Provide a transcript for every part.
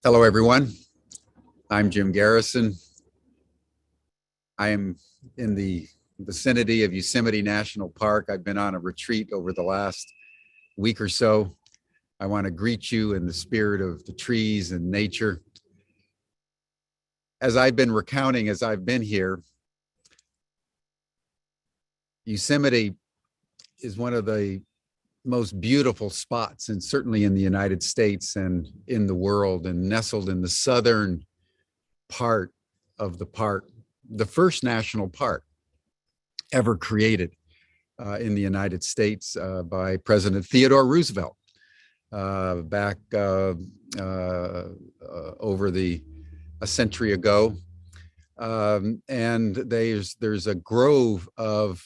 Hello, everyone. I'm Jim Garrison. I am in the vicinity of Yosemite National Park. I've been on a retreat over the last week or so. I want to greet you in the spirit of the trees and nature. As I've been recounting as I've been here, Yosemite is one of the most beautiful spots, and certainly in the United States and in the world, and nestled in the southern part of the park, the first national park ever created in the United States by President Theodore Roosevelt back over a century ago. And there's a grove of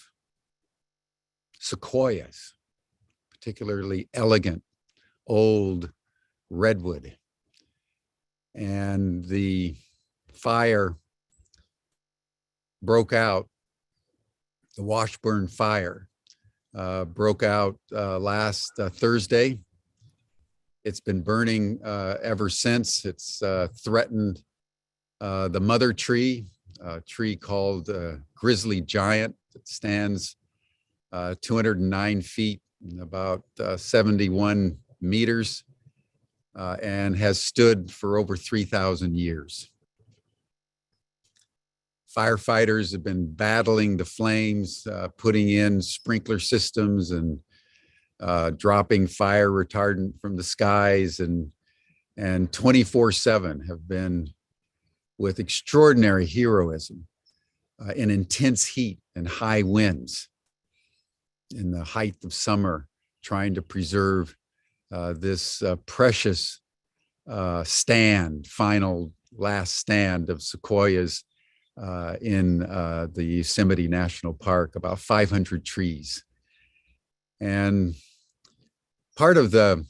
sequoias, particularly elegant old redwood. And the fire broke out, the Washburn fire broke out last Thursday. It's been burning ever since. It's threatened the mother tree, a tree called Grizzly Giant that stands 209 feet, about 71 meters, and has stood for over 3,000 years. Firefighters have been battling the flames, putting in sprinkler systems and dropping fire retardant from the skies, and 24/7 have been with extraordinary heroism in intense heat and high winds in the height of summer, trying to preserve this precious final last stand of sequoias in the Yosemite National Park, about 500 trees. And part of the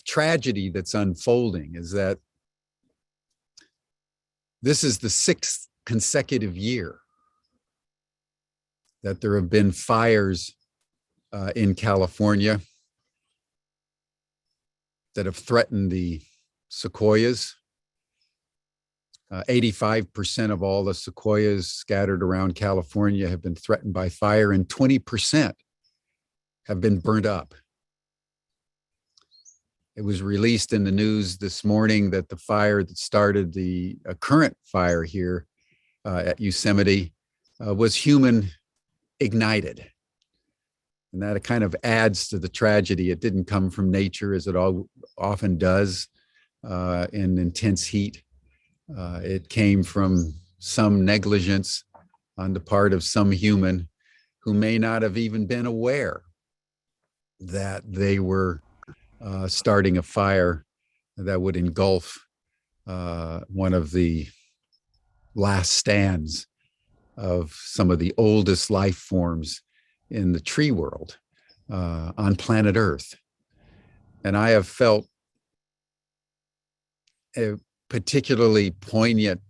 tragedy that's unfolding is that this is the 6th consecutive year that there have been fires in California that have threatened the sequoias. 85% of all the sequoias scattered around California have been threatened by fire, and 20% have been burnt up. It was released in the news this morning that the fire that started the current fire here at Yosemite was human ignited. And that kind of adds to the tragedy. It didn't come from nature, as it often does in intense heat. It came from some negligence on the part of some human who may not have even been aware that they were starting a fire that would engulf one of the last stands of some of the oldest life forms in the tree world on planet Earth. And I have felt a particularly poignant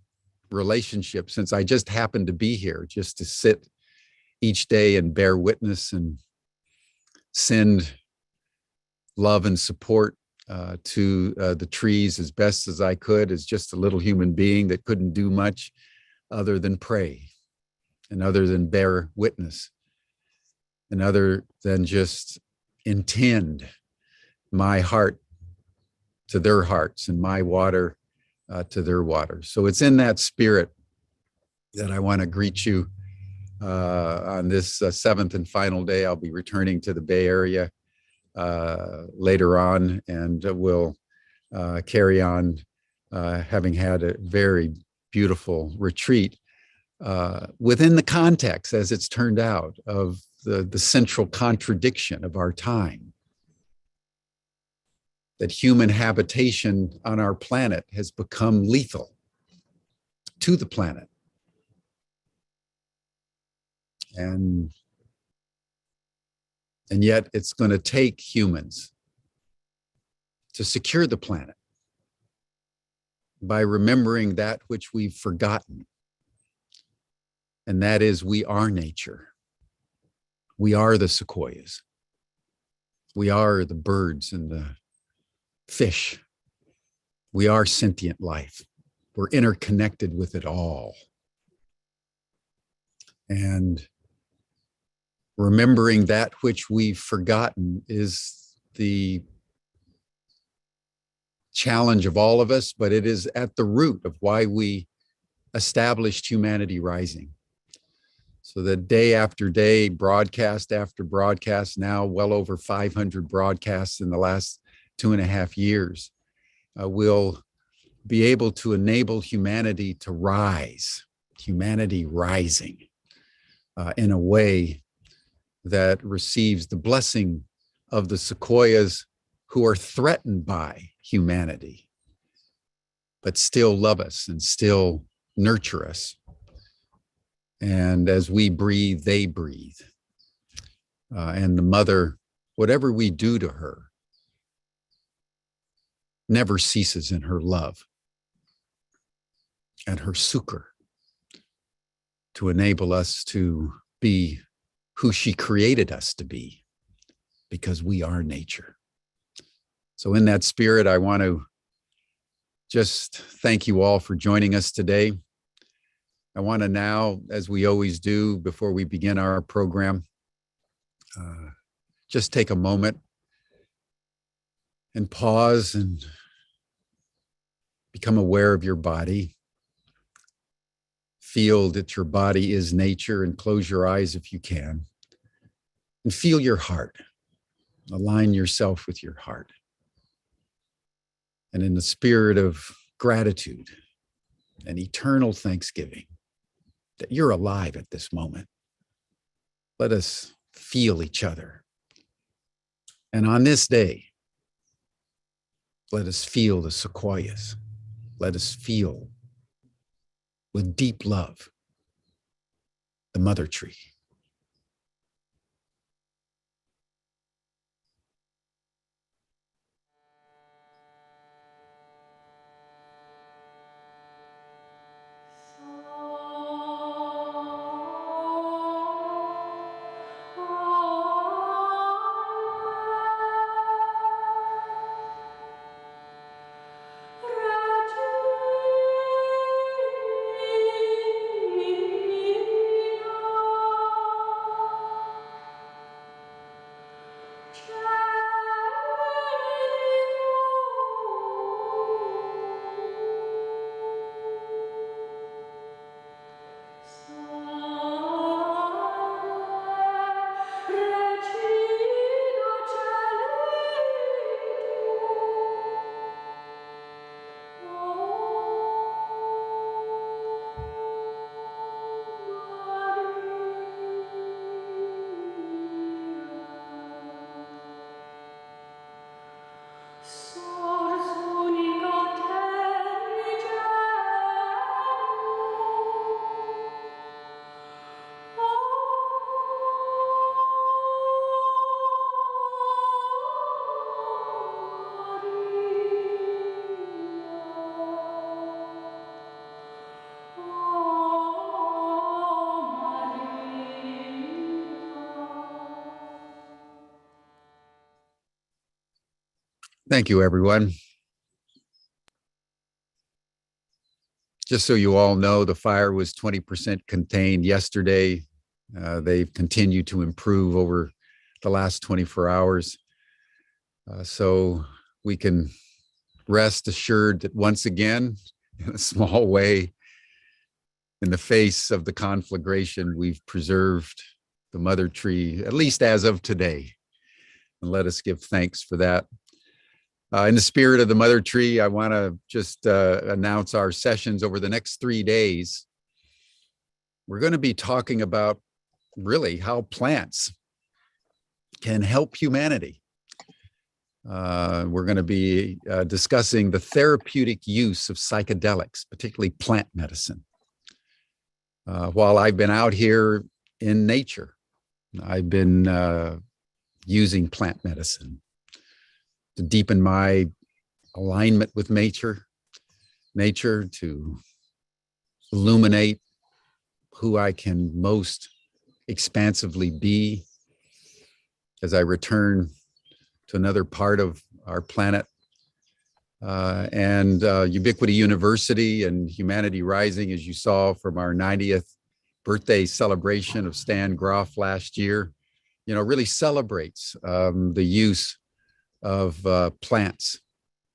relationship since I just happened to be here, just to sit each day and bear witness and send love and support to the trees as best as I could, as just a little human being that couldn't do much other than pray and other than bear witness and other than just intend my heart to their hearts and my water to their water. So it's in that spirit that I want to greet you on this 7th and final day. I'll be returning to the Bay Area later on, and we'll carry on having had a very beautiful retreat within the context, as it's turned out, of the central contradiction of our time. That human habitation on our planet has become lethal to the planet. And yet it's going to take humans to secure the planet by remembering that which we've forgotten. And that is, we are nature. We are the sequoias. We are the birds and the fish We are sentient life. We're interconnected with it all. And remembering that which we've forgotten is the challenge of all of us, but it is at the root of why we established Humanity Rising. So that day after day, broadcast after broadcast, now well over 500 broadcasts in the last 2.5 years, will be able to enable humanity to rise, humanity rising in a way that receives the blessing of the sequoias who are threatened by humanity, but still love us and still nurture us. And as we breathe, they breathe. And the mother, whatever we do to her, never ceases in her love and her succor to enable us to be who she created us to be, because we are nature. So in that spirit, I want to just thank you all for joining us today. I want to now, as we always do before we begin our program, just take a moment and pause and become aware of your body. Feel that your body is nature, and close your eyes if you can. And feel your heart. Align yourself with your heart. And in the spirit of gratitude and eternal thanksgiving that you're alive at this moment, let us feel each other. And on this day, let us feel the sequoias. Let us feel with deep love the mother tree. Thank you, everyone. Just so you all know, the fire was 20% contained yesterday. They've continued to improve over the last 24 hours. So we can rest assured that once again, in a small way, in the face of the conflagration, we've preserved the mother tree, at least as of today. And let us give thanks for that. In the spirit of the mother tree, I want to just announce our sessions over the next 3 days. We're going to be talking about really how plants can help humanity. We're going to be discussing the therapeutic use of psychedelics, particularly plant medicine. While I've been out here in nature, I've been using plant medicine to deepen my alignment with nature, to illuminate who I can most expansively be as I return to another part of our planet, and Ubiquity University and Humanity Rising, as you saw from our 90th birthday celebration of Stan Groff last year, really celebrates the use of plants.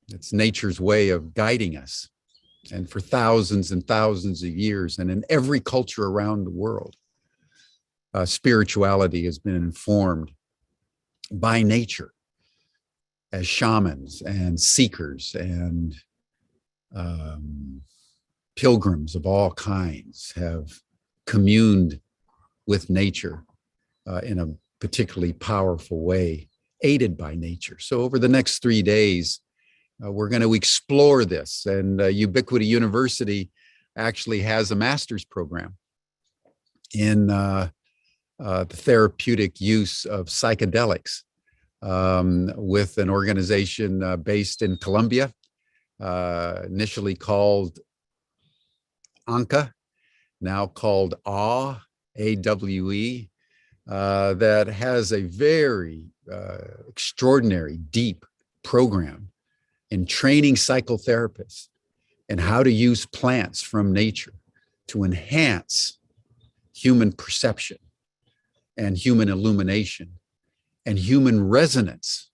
It's nature's way of guiding us. And for thousands and thousands of years, and in every culture around the world, spirituality has been informed by nature as shamans and seekers and pilgrims of all kinds have communed with nature in a particularly powerful way, aided by nature. So over the next 3 days, we're going to explore this. And Ubiquity University actually has a master's program in the therapeutic use of psychedelics with an organization based in Colombia, initially called ANCA, now called AWE, AWE, that has a very extraordinary, deep program in training psychotherapists in how to use plants from nature to enhance human perception and human illumination and human resonance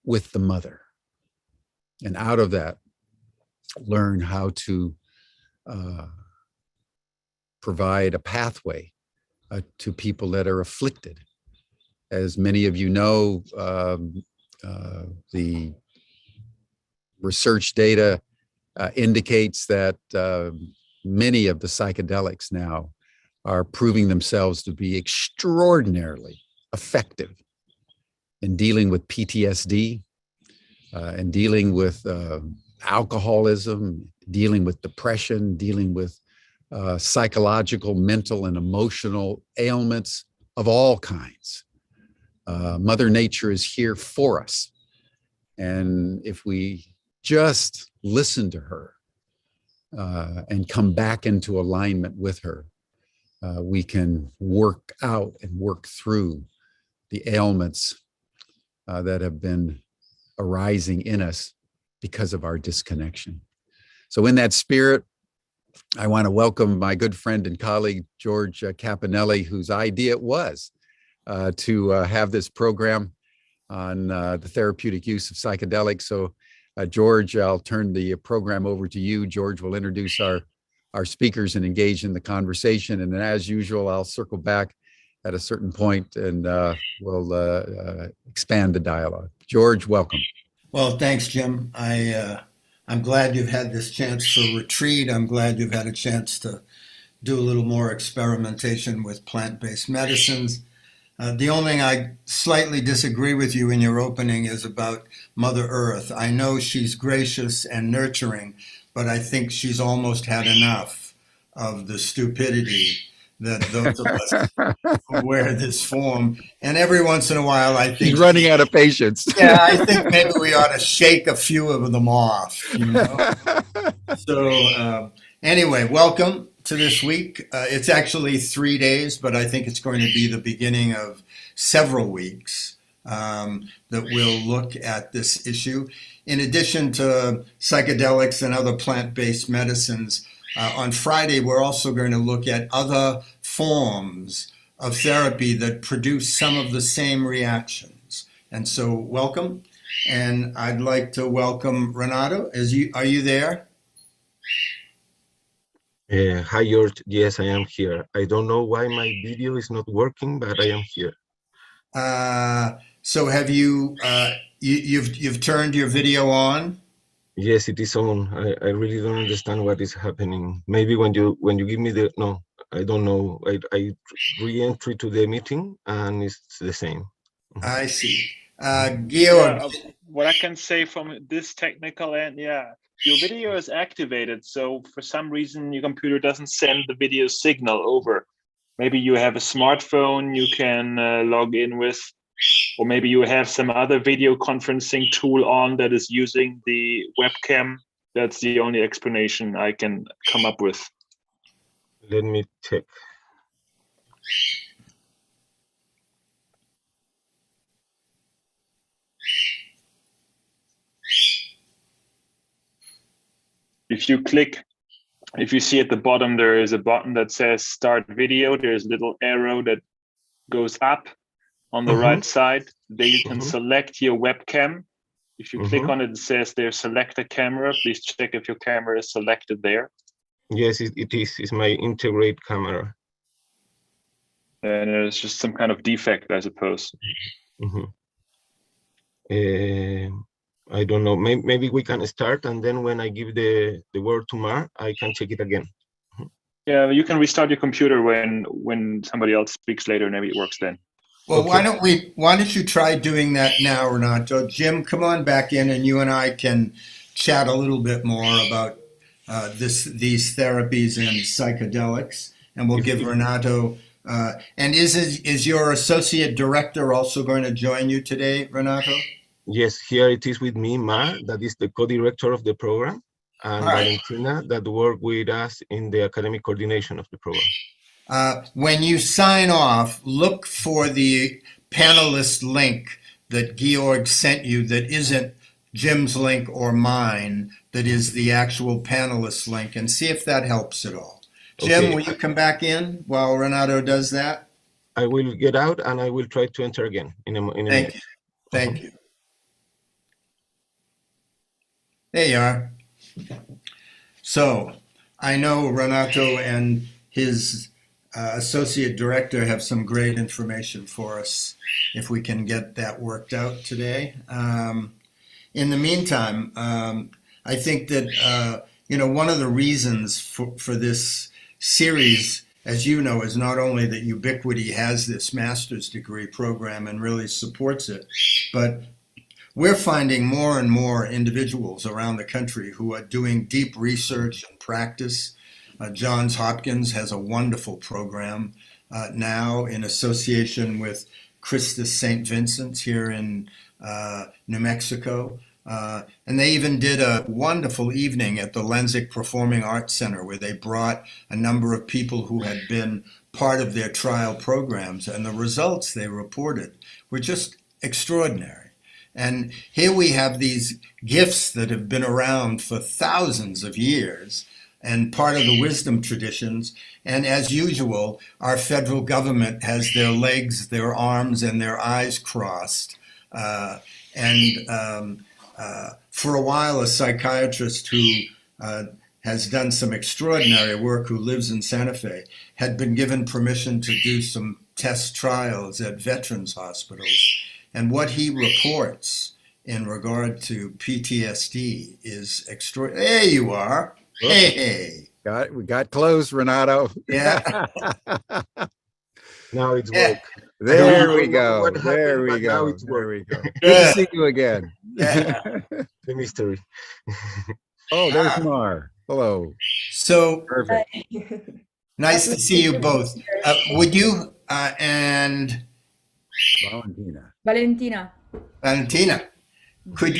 with the mother. And out of that, learn how to provide a pathway to people that are afflicted. As many of you know, the research data indicates that many of the psychedelics now are proving themselves to be extraordinarily effective in dealing with PTSD, and dealing with alcoholism, dealing with depression, dealing with psychological, mental, and emotional ailments of all kinds. Mother Nature is here for us. And if we just listen to her and come back into alignment with her, we can work out and work through the ailments that have been arising in us because of our disconnection. So in that spirit, I want to welcome my good friend and colleague, George Caponelli, whose idea it was to have this program on the therapeutic use of psychedelics. So George, I'll turn the program over to you. George will introduce our speakers and engage in the conversation. And then as usual, I'll circle back at a certain point and we'll expand the dialogue. George, welcome. Well, thanks, Jim. I'm glad you've had this chance for retreat. I'm glad you've had a chance to do a little more experimentation with plant-based medicines. The only thing I slightly disagree with you in your opening is about Mother Earth. I know she's gracious and nurturing, but I think she's almost had enough of the stupidity that those of us who wear this form. And every once in a while, I think he's running out of patience. Yeah, I think maybe we ought to shake a few of them off, you know? So, anyway, welcome to this week. It's actually 3 days, but I think it's going to be the beginning of several weeks that we'll look at this issue. In addition to psychedelics and other plant-based medicines, on Friday, we're also going to look at other forms of therapy that produce some of the same reactions. And so, welcome. And I'd like to welcome Renato. Are you there? Hi, George. Yes, I am here. I don't know why my video is not working, but I am here. So have you've turned your video on? Yes, it is on. I really don't understand what is happening. Maybe when you give me no, I don't know. I re-entry to the meeting and it's the same. I see. Georg. Yeah, what I can say from this technical end, yeah, your video is activated. So for some reason, your computer doesn't send the video signal over. Maybe you have a smartphone you can log in with, or maybe you have some other video conferencing tool on that is using the webcam. That's the only explanation I can come up with. Let me check. if you see at the bottom, there is a button that says start video. There's a little arrow that goes up on the right side. There you can select your webcam. If you click on it, it says there, select a camera. Please check if your camera is selected there. Yes, it is. It's my integrate camera. And there's just some kind of defect, I suppose. I don't know. Maybe we can start, and then when I give the word to Mar, I can check it again. Yeah, you can restart your computer when somebody else speaks later. Maybe it works then. Well, Okay. why don't you try doing that now, Renato? Jim, come on back in, and you and I can chat a little bit more about these therapies and psychedelics, and we'll give Renato. And is your associate director also going to join you today, Renato? Yes, here it is with me, Mar, that is the co-director of the program, and Valentina, that work with us in the academic coordination of the program. When you sign off, look for the panelist link that Georg sent you that isn't Jim's link or mine, that is the actual panelist link, and see if that helps at all. Jim, Okay. will you come back in while Renato does that? I will get out and I will try to enter again in a Thank minute. you. Thank you. There you are. So I know Renato and his associate director have some great information for us if we can get that worked out today. In the meantime, I think that one of the reasons for this series, as you know, is not only that Ubiquity has this master's degree program and really supports it, but we're finding more and more individuals around the country who are doing deep research and practice. Johns Hopkins has a wonderful program now in association with Christus St. Vincent's here in New Mexico. And they even did a wonderful evening at the Lenzik Performing Arts Center where they brought a number of people who had been part of their trial programs, and the results they reported were just extraordinary. And here we have these gifts that have been around for thousands of years and part of the wisdom traditions. And as usual, our federal government has their legs, their arms, and their eyes crossed. For a while, a psychiatrist who has done some extraordinary work, who lives in Santa Fe, had been given permission to do some test trials at veterans hospitals. And what he reports in regard to PTSD is extraordinary. There you are. Hey. We got close, Renato. Yeah. Now it's work. There we know go. what There happened, we but now go. it's There we work. go. Good to see you again. Yeah. The mystery. Oh, there's Mar. Hello. So Perfect. nice to see you both. Would you and Valentina. Valentina, could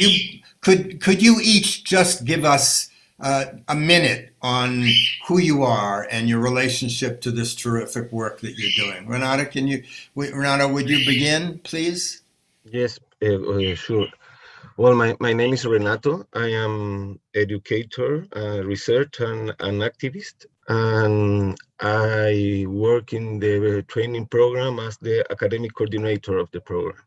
you each just give us a minute on who you are and your relationship to this terrific work that you're doing? Renato, would you begin, please? Yes, sure. Well, my name is Renato. I am educator, research, and an activist. And I work in the training program as the academic coordinator of the program.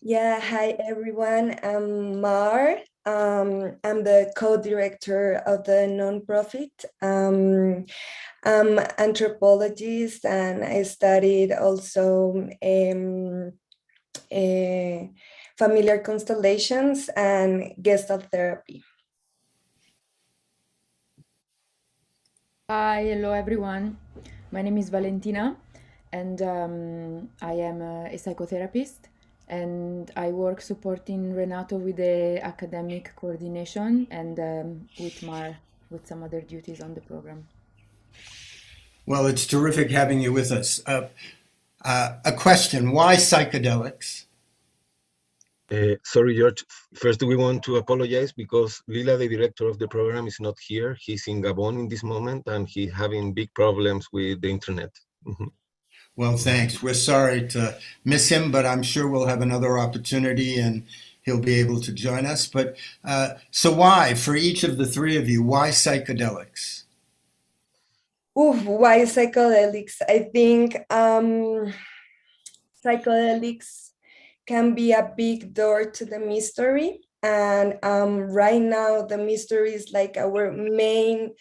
Yeah, hi everyone. I'm Mar. I'm the co-director of the nonprofit. I'm anthropologist, and I studied also familiar constellations and Gestalt therapy. Hi, hello everyone. My name is Valentina, and I am a psychotherapist, and I work supporting Renato with the academic coordination and with Mar with some other duties on the program. Well, it's terrific having you with us. A question: why psychedelics? Sorry, George. First, we want to apologize because Lila, the director of the program, is not here. He's in Gabon in this moment, and he's having big problems with the internet. Well, thanks. We're sorry to miss him, but I'm sure we'll have another opportunity. And he'll be able to join us. But so why, for each of the three of you, why psychedelics? Ooh, why psychedelics? I think psychedelics can be a big door to the mystery. And right now, the mystery is like our main,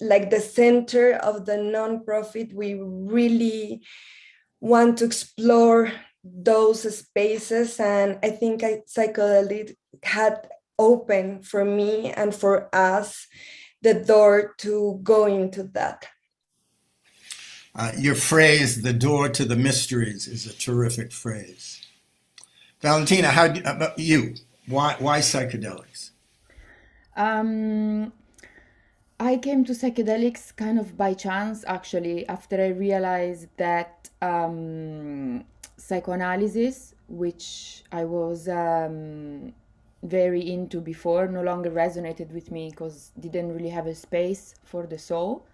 like the center of the nonprofit. We really want to explore those spaces. And I think psychedelic had opened for me and for us the door to go into that. Your phrase, the door to the mysteries, is a terrific phrase. Valentina, how about you? Why psychedelics? I came to psychedelics kind of by chance, actually, after I realized that psychoanalysis, which I was very into before, no longer resonated with me because didn't really have a space for the soul.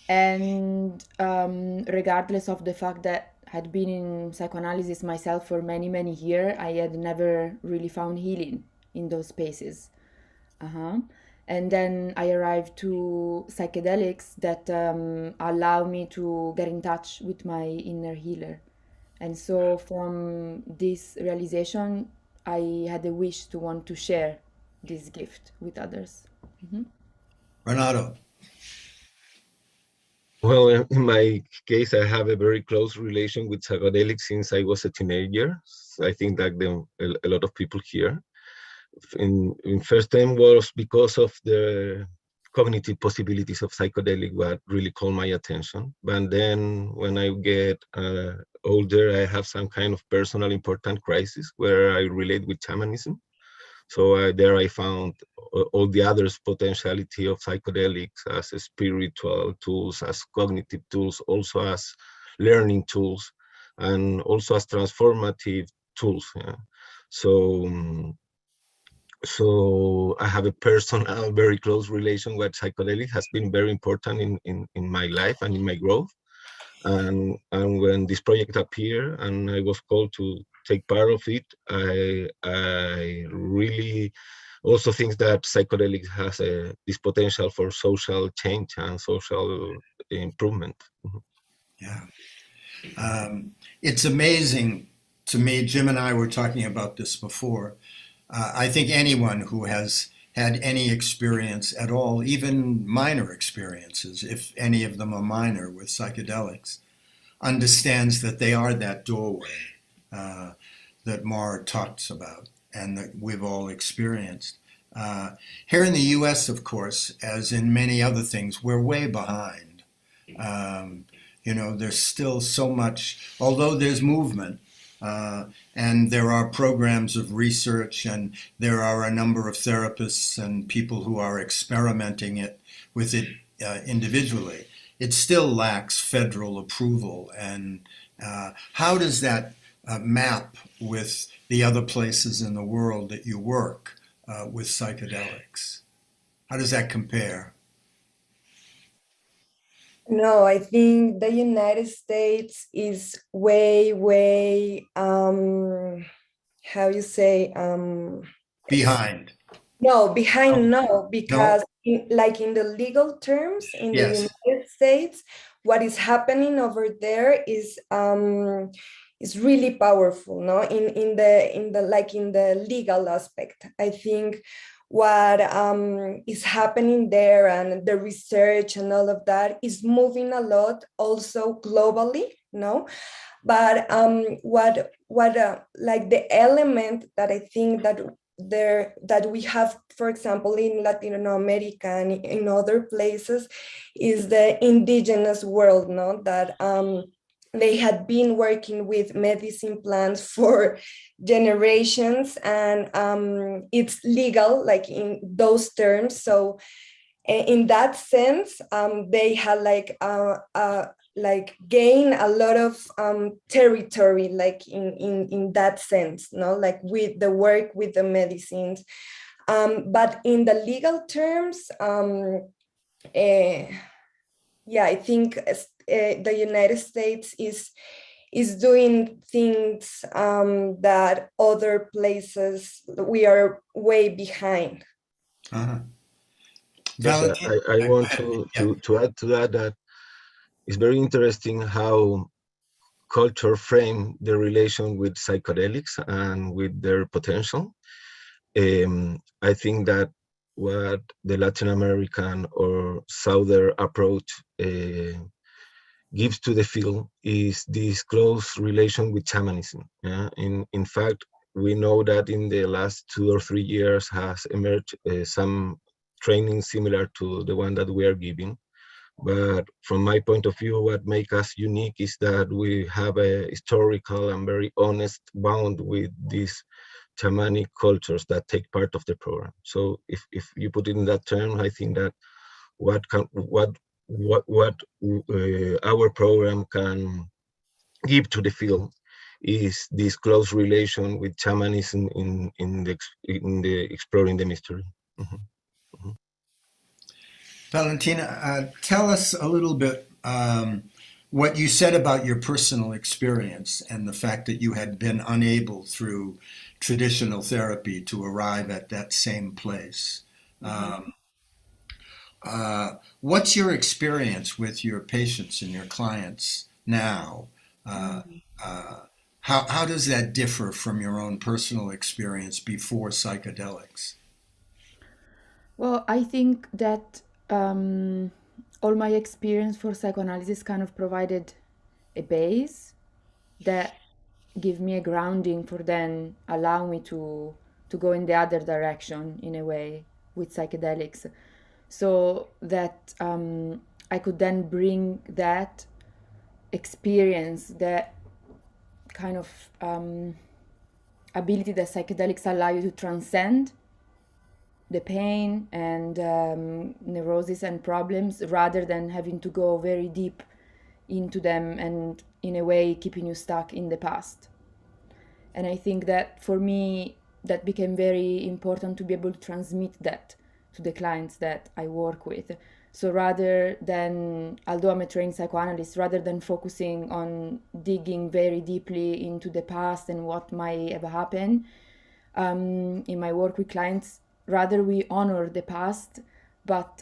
And regardless of the fact that I had been in psychoanalysis myself for many, many years, I had never really found healing in those spaces. And then I arrived to psychedelics that allow me to get in touch with my inner healer. And so from this realization, I had a wish to want to share this gift with others. Renato. Well, in my case, I have a very close relation with psychedelics since I was a teenager. So I think that a lot of people here. In first time was because of the cognitive possibilities of psychedelic what really called my attention. But then when I get older, I have some kind of personal important crisis where I relate with shamanism. So there I found all the others potentiality of psychedelics as a spiritual tools, as cognitive tools, also as learning tools, and also as transformative tools. Yeah. So I have a personal, very close relation with psychedelics. Has been very important in my life and in my growth. And when this project appeared and I was called to take part of it, I really also think that psychedelics has this potential for social change and social improvement. Yeah. It's amazing to me. Jim and I were talking about this before. I think anyone who has had any experience at all, even minor experiences, if any of them are minor with psychedelics, understands that they are that doorway that Mara talks about and that we've all experienced. Here in the US, of course, as in many other things, we're way behind. There's still so much, although there's movement, and there are programs of research, and there are a number of therapists and people who are experimenting with it individually. It still lacks federal approval. And how does that map with the other places in the world that you work with psychedelics? How does that compare? No, I think the United States is way, how you say, Behind. no, behind, no, No? because like in the legal terms in the Yes. United States, what is happening over there is really powerful, no? In the legal aspect. I think what is happening there and the research and all of that is moving a lot also globally, no? But what like the element that I think that we have, for example, in Latin America and in other places, is the indigenous world, no? That they had been working with medicine plants for generations, and it's legal, like in those terms. So in that sense, they had like gain a lot of territory, like in that sense, no, like with the work with the medicines. But in the legal terms, yeah, I think the United States is is doing things that other places we are way behind. Uh-huh. Yes, Valentin, I go want ahead. to add to that that it's very interesting how culture frame the relation with psychedelics and with their potential. I think that what the Latin American or Southern approach gives to the field is this close relation with shamanism. Yeah? In fact, we know that in the last 2 or 3 years has emerged some training similar to the one that we are giving. But from my point of view, what makes us unique is that we have a historical and very honest bond with these shamanic cultures that take part of the program. So if you put it in that term, I think that what our program can give to the field is this close relation with shamanism in the exploring the mystery. Mhm. Valentina, tell us a little bit what you said about your personal experience and the fact that you had been unable through traditional therapy to arrive at that same place. What's your experience with your patients and your clients now? How does that differ from your own personal experience before psychedelics? Well, I think that all my experience for psychoanalysis kind of provided a base that give me a grounding for then allow me to go in the other direction in a way with psychedelics, so that I could then bring that experience, that kind of ability that psychedelics allow you to transcend the pain and neurosis and problems, rather than having to go very deep into them and in a way keeping you stuck in the past. And I think that for me that became very important, to be able to transmit that to the clients that I work with. So rather than, although I'm a trained psychoanalyst, rather than focusing on digging very deeply into the past and what might have happened, in my work with clients, rather we honor the past, but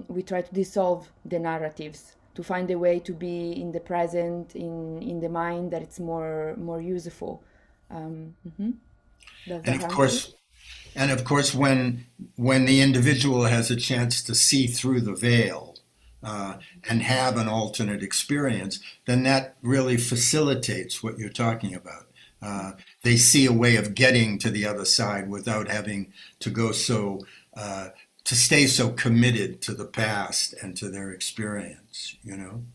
we try to dissolve the narratives to find a way to be in the present, in the mind, that it's more useful. Does And that of answer? course, when the individual has a chance to see through the veil and have an alternate experience, then that really facilitates what you're talking about. They see a way of getting to the other side without having to go to stay so committed to the past and to their experience, you know?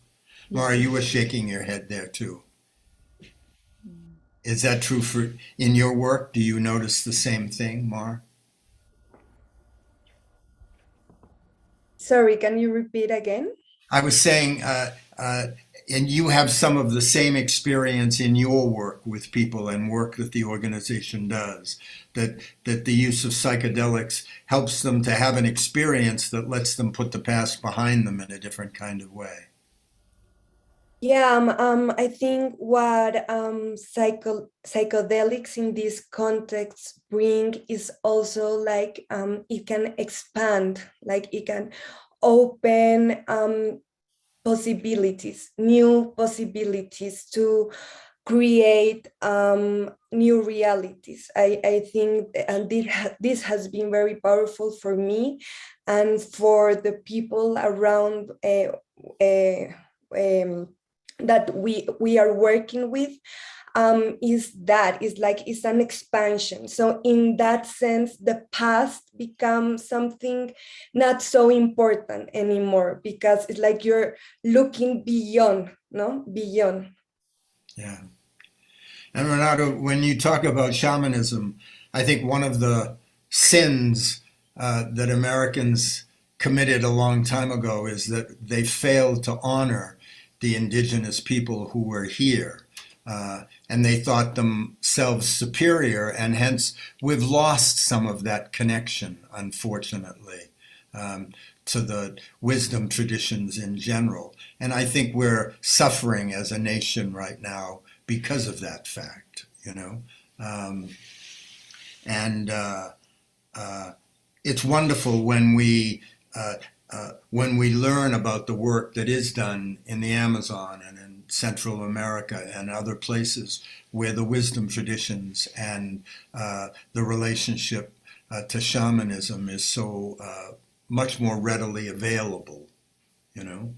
Mara, you were shaking your head there too. Is that true in your work? Do you notice the same thing, Mara? Sorry, can you repeat again? I was saying, and you have some of the same experience in your work with people and work that the organization does, that the use of psychedelics helps them to have an experience that lets them put the past behind them in a different kind of way. Yeah, I think what psychedelics in this context bring is also like it can expand, like it can open possibilities, new possibilities to create new realities. I think and this has been very powerful for me and for the people around that we are working with. Is like it's an expansion. So in that sense, the past becomes something not so important anymore, because it's like you're looking beyond, no, beyond. Yeah. And Renato, when you talk about shamanism, I think one of the sins that Americans committed a long time ago is that they failed to honor the indigenous people who were here. And they thought themselves superior, and hence we've lost some of that connection, unfortunately, to the wisdom traditions in general. And I think we're suffering as a nation right now because of that fact, you know. And it's wonderful when we learn about the work that is done in the Amazon and in Central America and other places where the wisdom traditions and the relationship to shamanism is so much more readily available, you know.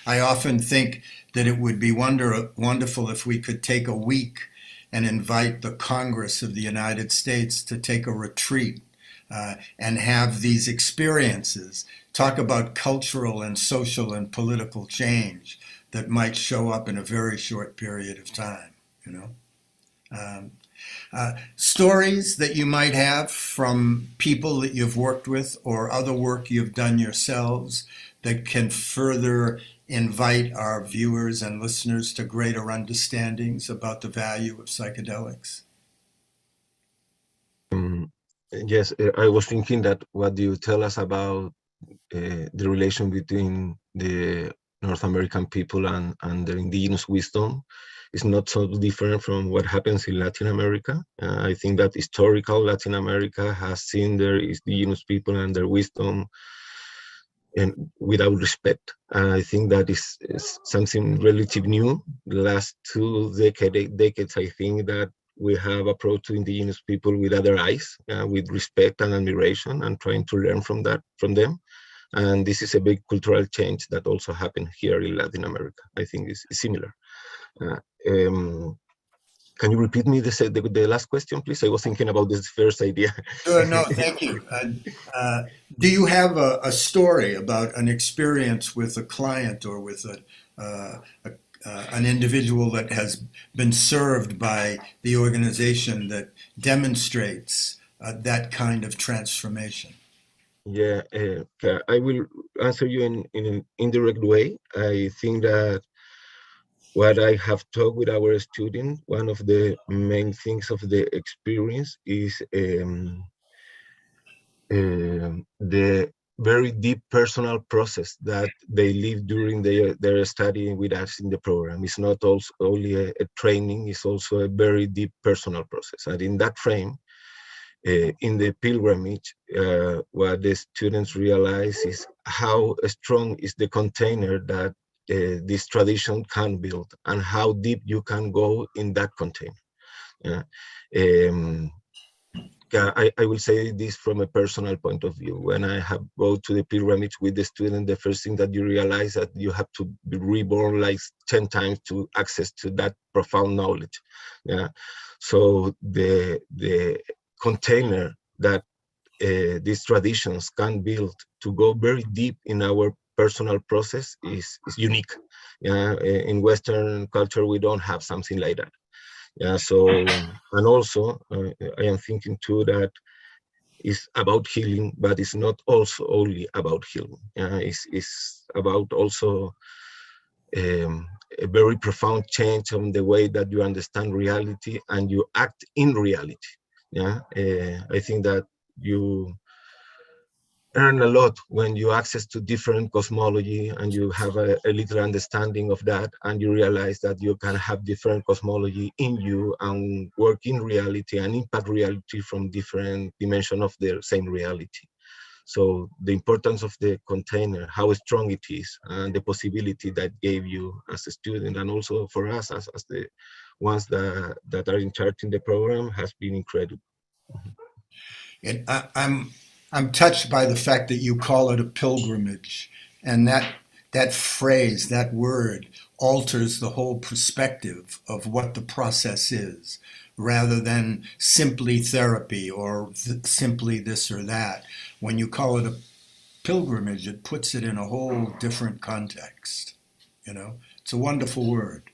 I often think that it would be wonderful if we could take a week and invite the Congress of the United States to take a retreat and have these experiences, talk about cultural and social and political change that might show up in a very short period of time, you know. Stories that you might have from people that you've worked with or other work you've done yourselves that can further invite our viewers and listeners to greater understandings about the value of psychedelics? Yes, I was thinking that what do you tell us about the relation between the North American people and their indigenous wisdom is not so different from what happens in Latin America. I think that historical Latin America has seen their indigenous people and their wisdom and without respect. I think that is something relatively new. The last two decades, I think that we have approached indigenous people with other eyes, with respect and admiration, and trying to learn from them. And this is a big cultural change that also happened here in Latin America. I think it's similar. Can you repeat me the last question, please? I was thinking about this first idea. No, thank you. Do you have a story about an experience with a client or with an individual that has been served by the organization that demonstrates that kind of transformation? Yeah, I will answer you in an indirect way. I think that what I have talked with our students, one of the main things of the experience is the very deep personal process that they live during their studying with us in the program. It's not also only a training, it's also a very deep personal process. And in that frame, in the pilgrimage, what the students realize is how strong is the container that this tradition can build and how deep you can go in that container. I will say this from a personal point of view. When I have go to the pilgrimage with the student, the first thing that you realize that you have to be reborn like 10 times to access to that profound knowledge. Yeah. So the container that these traditions can build to go very deep in our personal process is unique. Yeah. In Western culture, we don't have something like that. Yeah, so, and also, I am thinking too that it's about healing, but it's not also only about healing. It's about also a very profound change on the way that you understand reality and you act in reality. Yeah, I think that you earn a lot when you access to different cosmology and you have a little understanding of that, and you realize that you can have different cosmology in you and work in reality and impact reality from different dimensions of the same reality. So the importance of the container, how strong it is, and the possibility that gave you as a student and also for us as the ones that are in charge in the program has been incredible. And I'm touched by the fact that you call it a pilgrimage, and that phrase, that word, alters the whole perspective of what the process is, rather than simply therapy or simply this or that. When you call it a pilgrimage, it puts it in a whole different context. You know, it's a wonderful word.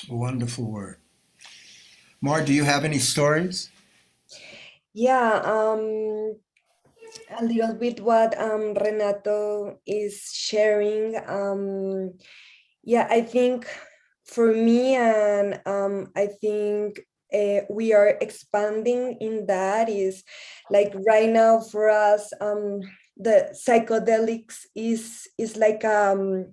A wonderful word. Mar, do you have any stories? Yeah, a little bit what Renato is sharing. Yeah, I think for me, and I think we are expanding in that, is like right now for us, the psychedelics is like a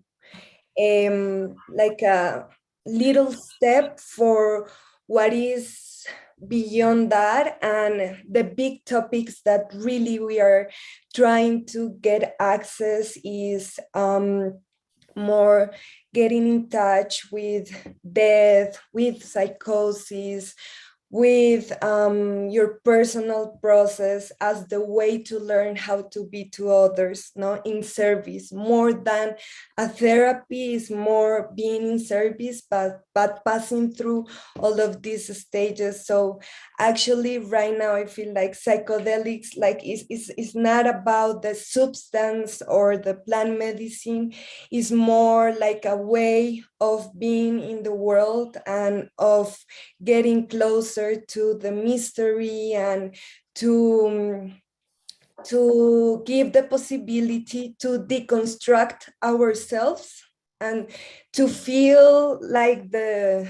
little step for what is beyond that, and the big topics that really we are trying to get access is more getting in touch with death, with psychosis, with your personal process as the way to learn how to be to others, no, in service. More than a therapy is more being in service, but passing through all of these stages. So actually right now I feel like psychedelics like is not about the substance or the plant medicine. Is more like a way of being in the world and of getting closer to the mystery, and to give the possibility to deconstruct ourselves and to feel like the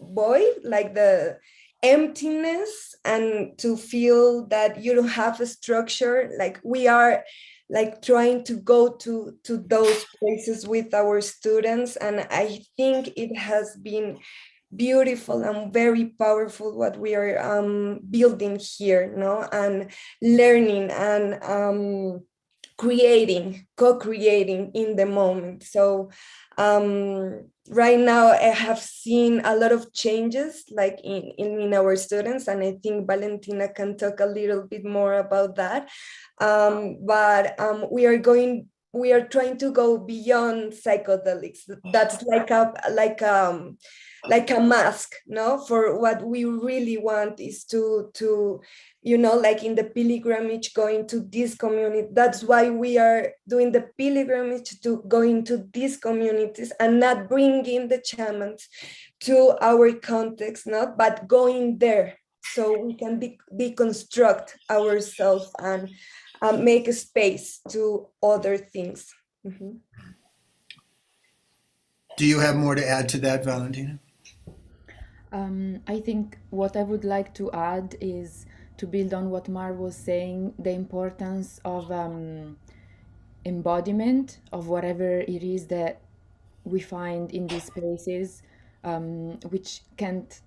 void, like the emptiness, and to feel that you don't have a structure. Like we are like trying to go to those places with our students, and I think it has been beautiful and very powerful what we are building here, no, and learning and co-creating in the moment. So right now I have seen a lot of changes like in our students, and I think Valentina can talk a little bit more about that. But we are trying to go beyond psychedelics. That's like a mask, no, for what we really want is to like in the pilgrimage going to this community. That's why we are doing the pilgrimage, to go into these communities and not bringing the shamans to our context, not, but going there so we can deconstruct ourselves and make a space to other things. Mm-hmm. Do you have more to add to that, Valentina? I think what I would like to add is to build on what Mar was saying, the importance of embodiment of whatever it is that we find in these spaces, which can't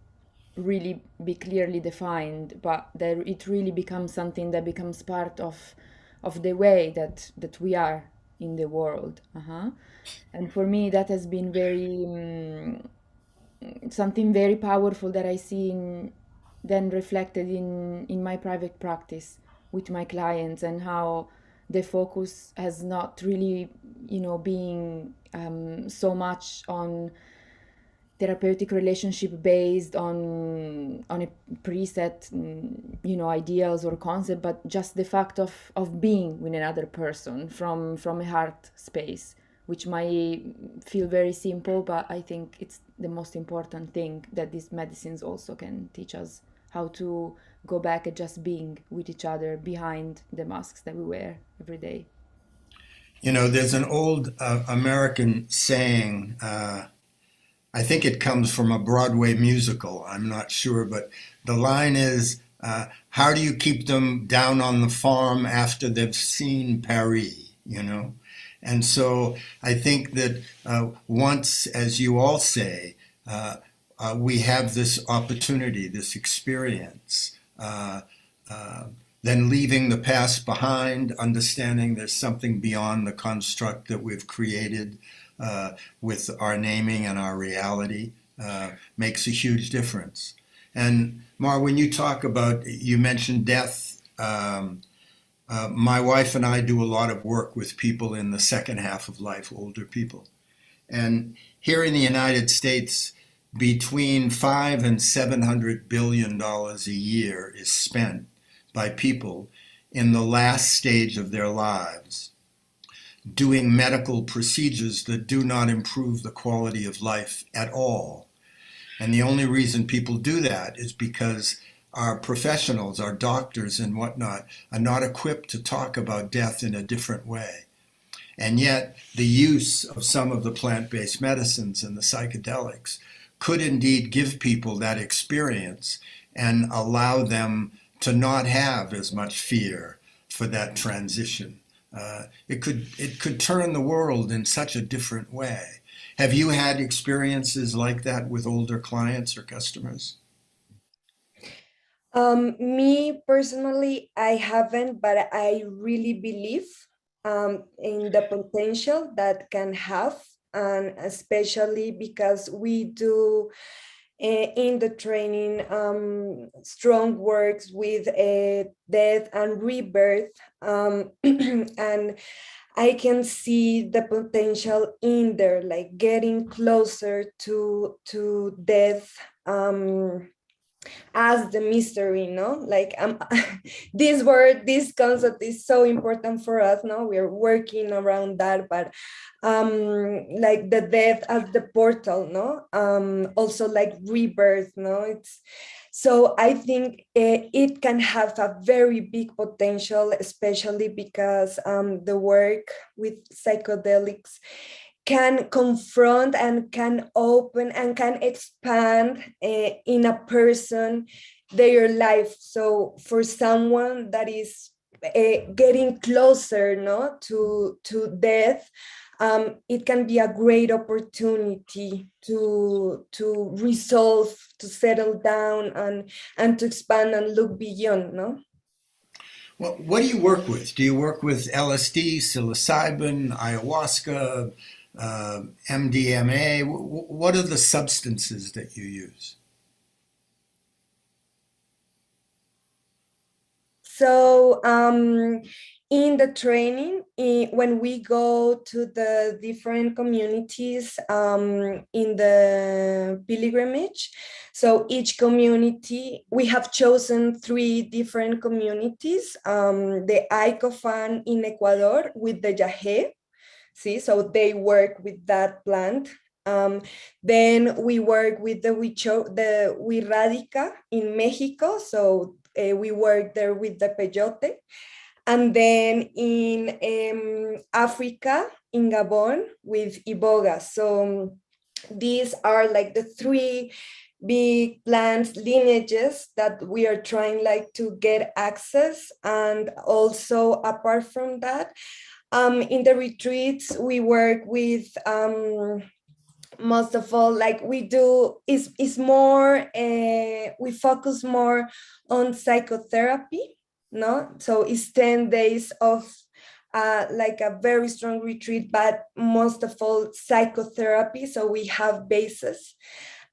really be clearly defined, but that it really becomes something that becomes part of the way that we are in the world. And for me, that has been very something very powerful that I see then reflected in my private practice with my clients, and how the focus has not really, being so much on therapeutic relationship based on a preset, ideals or concept, but just the fact of being with another person from a heart space, which might feel very simple, but I think it's the most important thing that these medicines also can teach us, how to go back at just being with each other behind the masks that we wear every day. There's an old American saying, I think it comes from a Broadway musical, I'm not sure, but the line is, how do you keep them down on the farm after they've seen Paris, And so I think that once, as you all say, we have this opportunity, this experience, then leaving the past behind, understanding there's something beyond the construct that we've created with our naming and our reality, makes a huge difference. And Mar, when you talk about, you mentioned death, my wife and I do a lot of work with people in the second half of life, older people. And here in the United States, between $500 and $700 billion a year is spent by people in the last stage of their lives doing medical procedures that do not improve the quality of life at all. And the only reason people do that is because our professionals, our doctors and whatnot, are not equipped to talk about death in a different way. And yet the use of some of the plant-based medicines and the psychedelics could indeed give people that experience and allow them to not have as much fear for that transition it could turn the world in such a different way. Have you had experiences like that with older clients or customers? Me personally, I haven't, but I really believe in the potential that can have, and especially because we do in the training strong works with death and rebirth, and I can see the potential in there, like getting closer to death. As the mystery, no, like this word, this concept is so important for us, no, we're working around that, but like the death as the portal, no, also like rebirth, no, it's so I think it can have a very big potential, especially because the work with psychedelics can confront and can open and can expand in a person their life. So for someone that is getting closer, no, to death, it can be a great opportunity to resolve, to settle down, and to expand and look beyond, no. Well, what do you work with? Do you work with LSD, psilocybin, ayahuasca, MDMA? What are the substances that you use? So in the training, when we go to the different communities in the pilgrimage, so each community, we have chosen 3 different communities, the Icofan in Ecuador with the Yahe, see, so they work with that plant. Then we work with the Huirrádica in Mexico, so we work there with the peyote. And then in Africa, in Gabon, with Iboga. So these are like the 3 big plant lineages that we are trying like to get access. And also apart from that, in the retreats, we work with most of all, like we do is more we focus more on psychotherapy, no, so it's 10 days of like a very strong retreat, but most of all psychotherapy, so we have bases,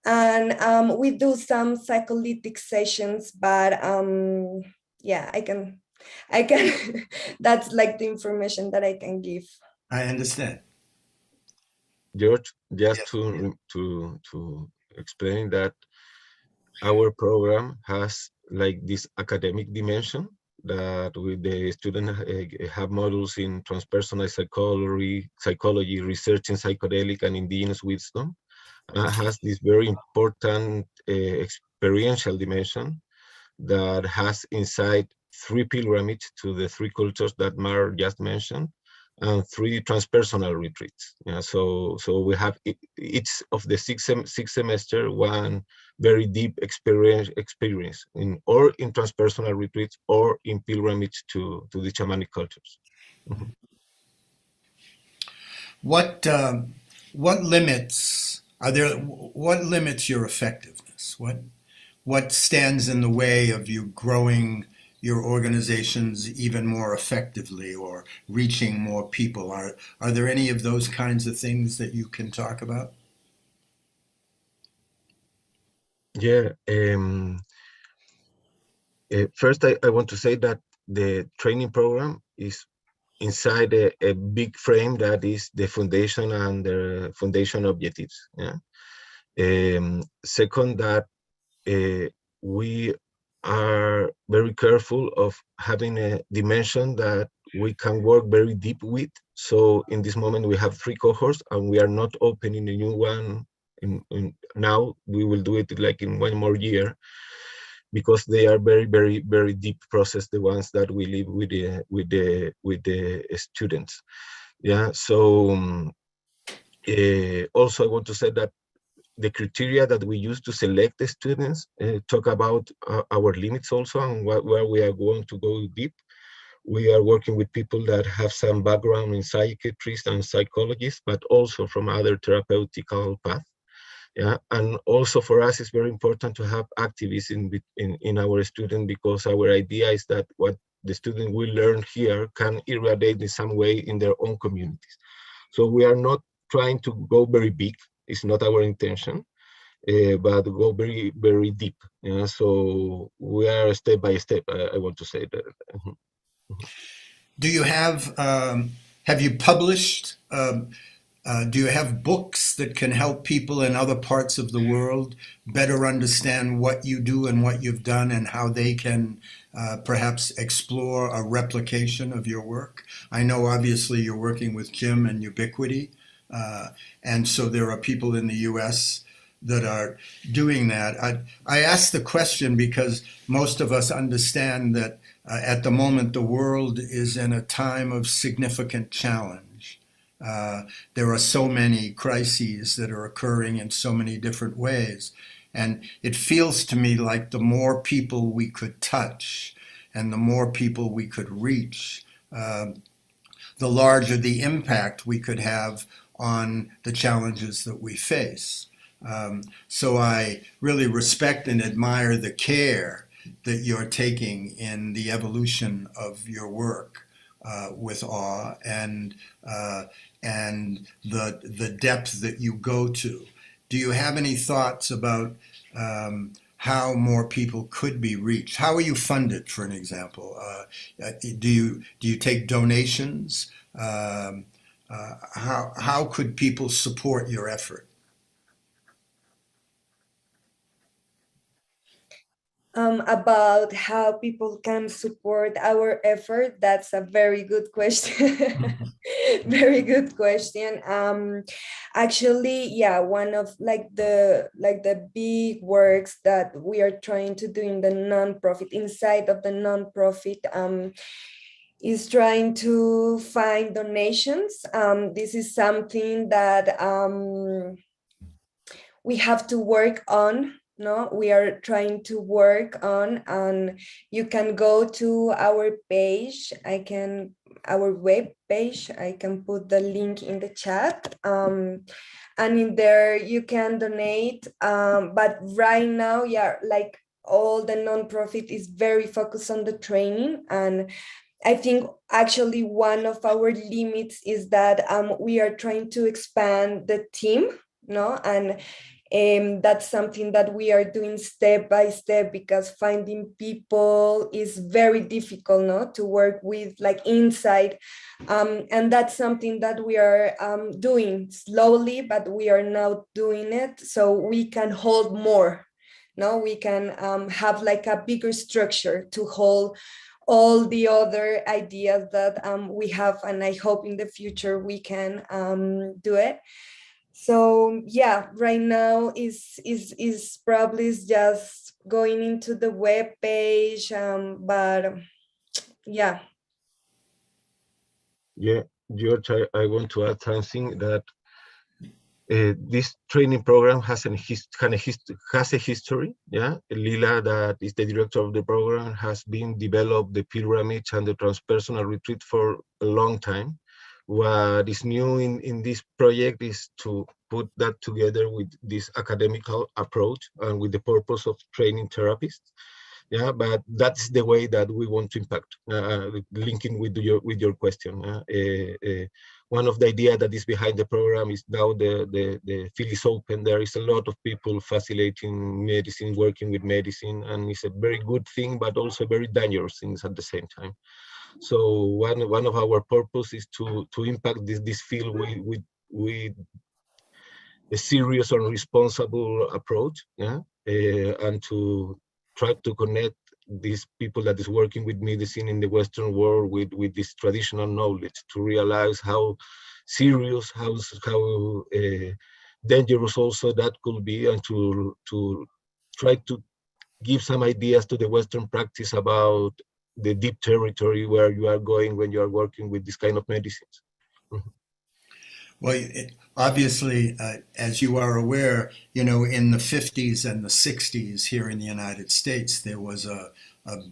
and we do some psycholytic sessions, but yeah, I can that's like the information that I can give. I understand. George, just Yes. to explain that our program has like this academic dimension that with the student have modules in transpersonal psychology, research in psychedelic and indigenous wisdom, has this very important experiential dimension that has inside 3 pilgrimages to the 3 cultures that Mar just mentioned, and 3 transpersonal retreats. Yeah, so we have each of the 6 semester one very deep experience in transpersonal retreats or in pilgrimage to the shamanic cultures. Mm-hmm. What limits are there? What limits your effectiveness? What stands in the way of you growing your organizations even more effectively or reaching more people? Are there any of those kinds of things that you can talk about? Yeah. First, I want to say that the training program is inside a big frame that is the foundation and the foundation objectives. Yeah. Second, that we are very careful of having a dimension that we can work very deep with. So in this moment, we have 3 cohorts, and we are not opening a new one. Now we will do it like in 1 more year, because they are very, very, very deep process, the ones that we live with the students. Yeah. So also I want to say that the criteria that we use to select the students talk about our limits also, and where we are going to go deep. We are working with people that have some background in psychiatrists and psychologists, but also from other therapeutical paths. Yeah, and also for us, it's very important to have activists in our student, because our idea is that what the student will learn here can irradiate in some way in their own communities. So we are not trying to go very big. It's not our intention, but go very, very deep. Yeah, so we are step by step. I want to say that. Do you have you published? Do you have books that can help people in other parts of the world better understand what you do and what you've done, and how they can perhaps explore a replication of your work? I know obviously you're working with Kim and Ubiquity, and so there are people in the US that are doing that. I ask the question because most of us understand that at the moment the world is in a time of significant challenge. There are so many crises that are occurring in so many different ways. And it feels to me like the more people we could touch and the more people we could reach, the larger the impact we could have on the challenges that we face. So I really respect and admire the care that you're taking in the evolution of your work with awe and the depth that you go to. Do you have any thoughts about how more people could be reached? How are you funded, for an example? Do you take donations? How could people support your effort? About how people can support our effort, that's a very good question. Very good question. Actually, yeah, one of the big works that we are trying to do in the nonprofit, inside of the nonprofit, is trying to find donations. This is something that we have to work on. No, we are trying to work on, and you can go to our page. Our web page, I can put the link in the chat. And in there you can donate. But right now, yeah, like all the nonprofit is very focused on the training. And I think actually one of our limits is that we are trying to expand the team, no? And that's something that we are doing step by step, because finding people is very difficult, no, to work with, like inside. And that's something that we are doing slowly, but we are now doing it so we can hold more. No, we can have like a bigger structure to hold all the other ideas that we have, and I hope in the future we can do it. So yeah, right now is probably just going into the web page, but yeah. Yeah, George, I want to add something that this training program has a history. Yeah, Lila, that is the director of the program, has been developed the pyramids and the transpersonal retreat for a long time. What is new in this project is to put that together with this academical approach and with the purpose of training therapists. Yeah, but that's the way that we want to impact. Linking with your question, one of the ideas that is behind the program is now the field is open. There is a lot of people facilitating medicine, working with medicine, and it's a very good thing, but also very dangerous things at the same time. So one of our purpose is to impact this field with a serious and responsible approach, yeah, and to try to connect these people that is working with medicine in the Western world with this traditional knowledge, to realize how serious, how dangerous also that could be, and to try to give some ideas to the Western practice about the deep territory where you are going when you are working with this kind of medicines. Mm-hmm. Well, obviously, as you are aware, in the 50s and the 60s here in the United States, there was a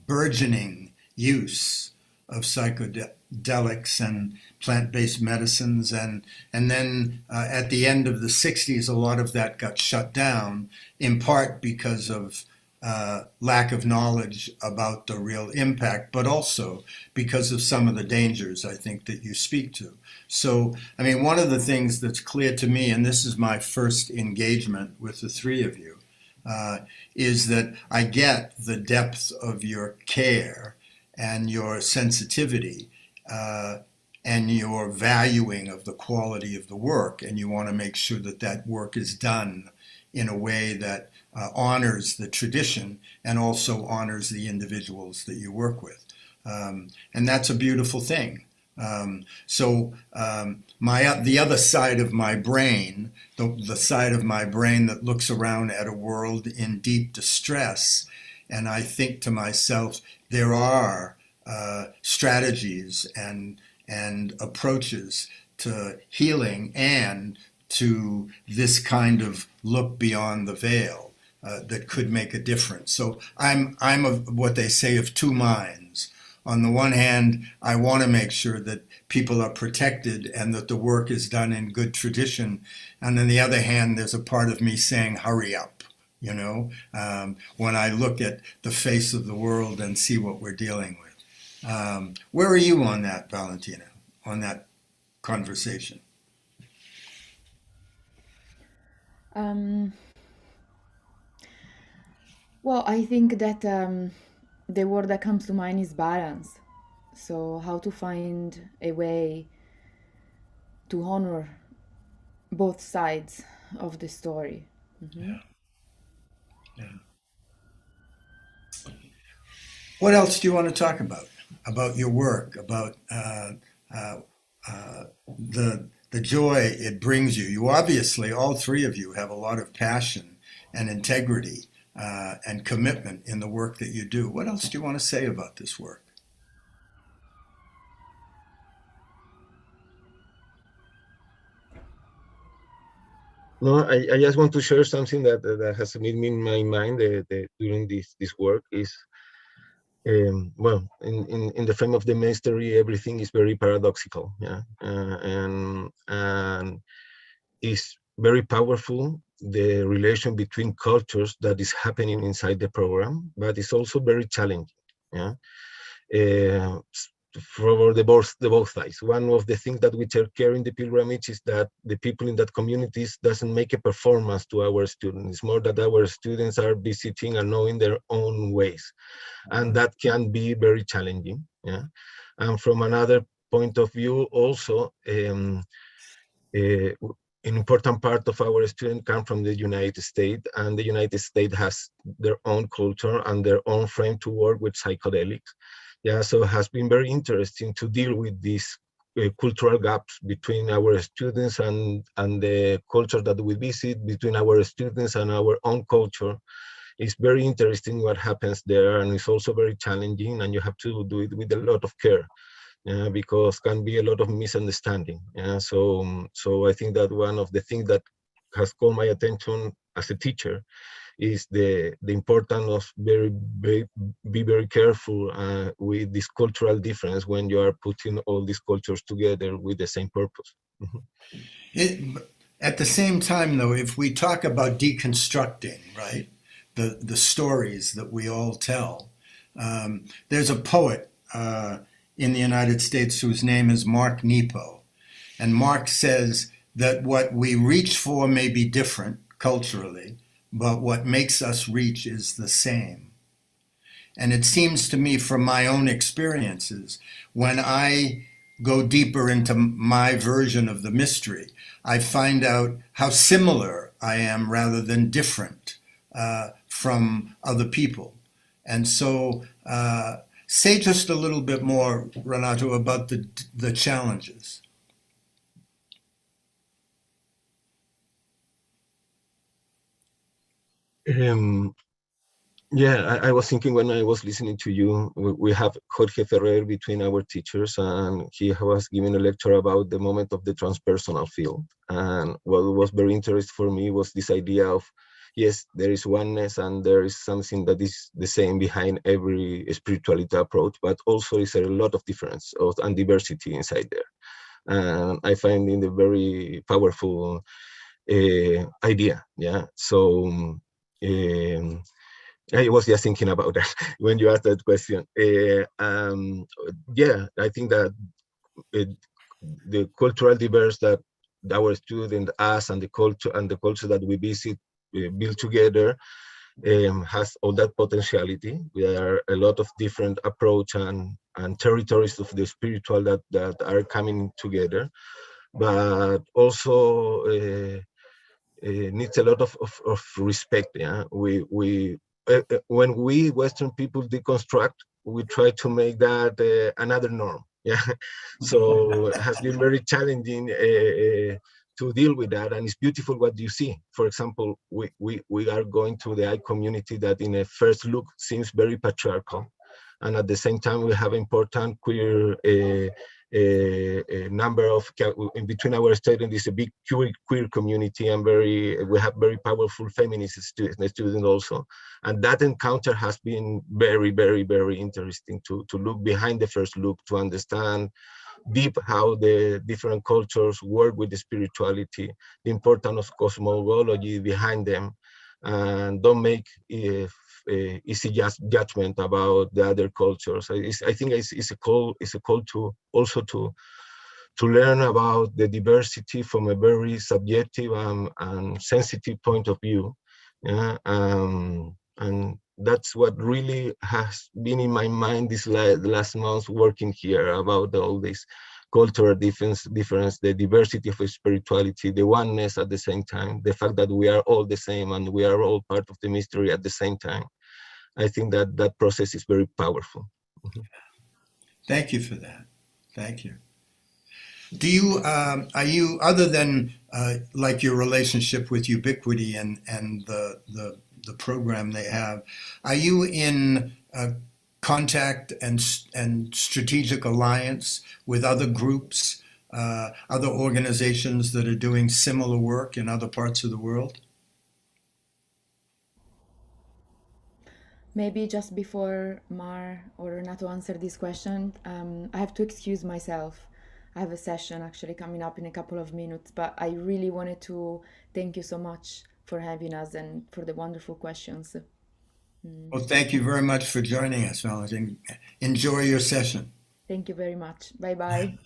burgeoning use of psychedelics and plant-based medicines, and then at the end of the 60s, a lot of that got shut down, in part because of lack of knowledge about the real impact, but also because of some of the dangers, I think, that you speak to. So, I mean, one of the things that's clear to me, and this is my first engagement with the three of you, is that I get the depth of your care and your sensitivity and your valuing of the quality of the work, and you want to make sure that that work is done in a way that honors the tradition and also honors the individuals that you work with. And that's a beautiful thing. The other side of my brain, the side of my brain that looks around at a world in deep distress, and I think to myself, there are strategies and approaches to healing and to this kind of look beyond the veil that could make a difference. So I'm of what they say of two minds. On the one hand, I want to make sure that people are protected and that the work is done in good tradition. And on the other hand, there's a part of me saying, hurry up, you know, when I look at the face of the world and see what we're dealing with. Where are you on that, Valentina, on that conversation? Well, I think that the word that comes to mind is balance. So how to find a way to honor both sides of the story. Mm-hmm. Yeah. What else do you want to talk about? About your work, about the joy it brings you. You obviously, all three of you, have a lot of passion and integrity and commitment in the work that you do. What else do you want to say about this work? No, I just want to share something that has been in my mind during this work is, well, in the frame of the mystery, everything is very paradoxical, yeah, and is very powerful, the relation between cultures that is happening inside the program, but it's also very challenging, yeah. For the both sides. One of the things that we take care in the pilgrimage is that the people in that communities doesn't make a performance to our students. It's more that our students are visiting and knowing their own ways, and that can be very challenging. Yeah, and from another point of view, also. An important part of our students come from the United States, and the United States has their own culture and their own frame to work with psychedelics. Yeah, so it has been very interesting to deal with these cultural gaps between our students and the culture that we visit, between our students and our own culture. It's very interesting what happens there, and it's also very challenging, and you have to do it with a lot of care. Because can be a lot of misunderstanding. So I think that one of the things that has caught my attention as a teacher is the importance of be very careful with this cultural difference when you are putting all these cultures together with the same purpose. Mm-hmm. At the same time, though, if we talk about deconstructing, right, the stories that we all tell, there's a poet in the United States whose name is Mark Nepo. And Mark says that what we reach for may be different culturally, but what makes us reach is the same. And it seems to me from my own experiences, when I go deeper into my version of the mystery, I find out how similar I am rather than different from other people. And so, say just a little bit more, Renato, about the challenges. Yeah, I was thinking when I was listening to you, we have Jorge Ferrer between our teachers, and he was giving a lecture about the moment of the transpersonal field. And what was very interesting for me was this idea of yes, there is oneness and there is something that is the same behind every spirituality approach, but also is a lot of difference and diversity inside there. And I find it a very powerful idea. Yeah. So I was just thinking about that when you asked that question. Yeah, I think that the cultural diverse that our student, us, and the culture that we visit build together has all that potentiality. There are a lot of different approach and territories of the spiritual that are coming together, but also needs a lot of respect. Yeah, when we Western people deconstruct, we try to make that another norm. Yeah, so it has been very challenging to deal with that, and it's beautiful what you see. For example, we are going to the I community that in a first look seems very patriarchal, and at the same time we have important queer a number of in between our students is a big queer community, and we have very powerful feminist students also, and that encounter has been very, very, very interesting to look behind the first look, to understand deep how the different cultures work with the spirituality, the importance of cosmology behind them, and don't make easy judgment about the other cultures. I think it's a call to also to learn about the diversity from a very subjective and sensitive point of view. Yeah, and that's what really has been in my mind this last month working here about all this cultural difference, the diversity of spirituality, the oneness at the same time, the fact that we are all the same and we are all part of the mystery at the same time. I think that process is very powerful. Mm-hmm. Thank you for that. Thank you. Do you, are you, other than like your relationship with Ubiquity and the program they have, are you in contact and strategic alliance with other groups, other organizations that are doing similar work in other parts of the world? Maybe just before Mar or Renato answer this question, I have to excuse myself. I have a session actually coming up in a couple of minutes, but I really wanted to thank you so much for having us and for the wonderful questions. Well, thank you very much for joining us, Valentin. Enjoy your session. Thank you very much. Bye-bye.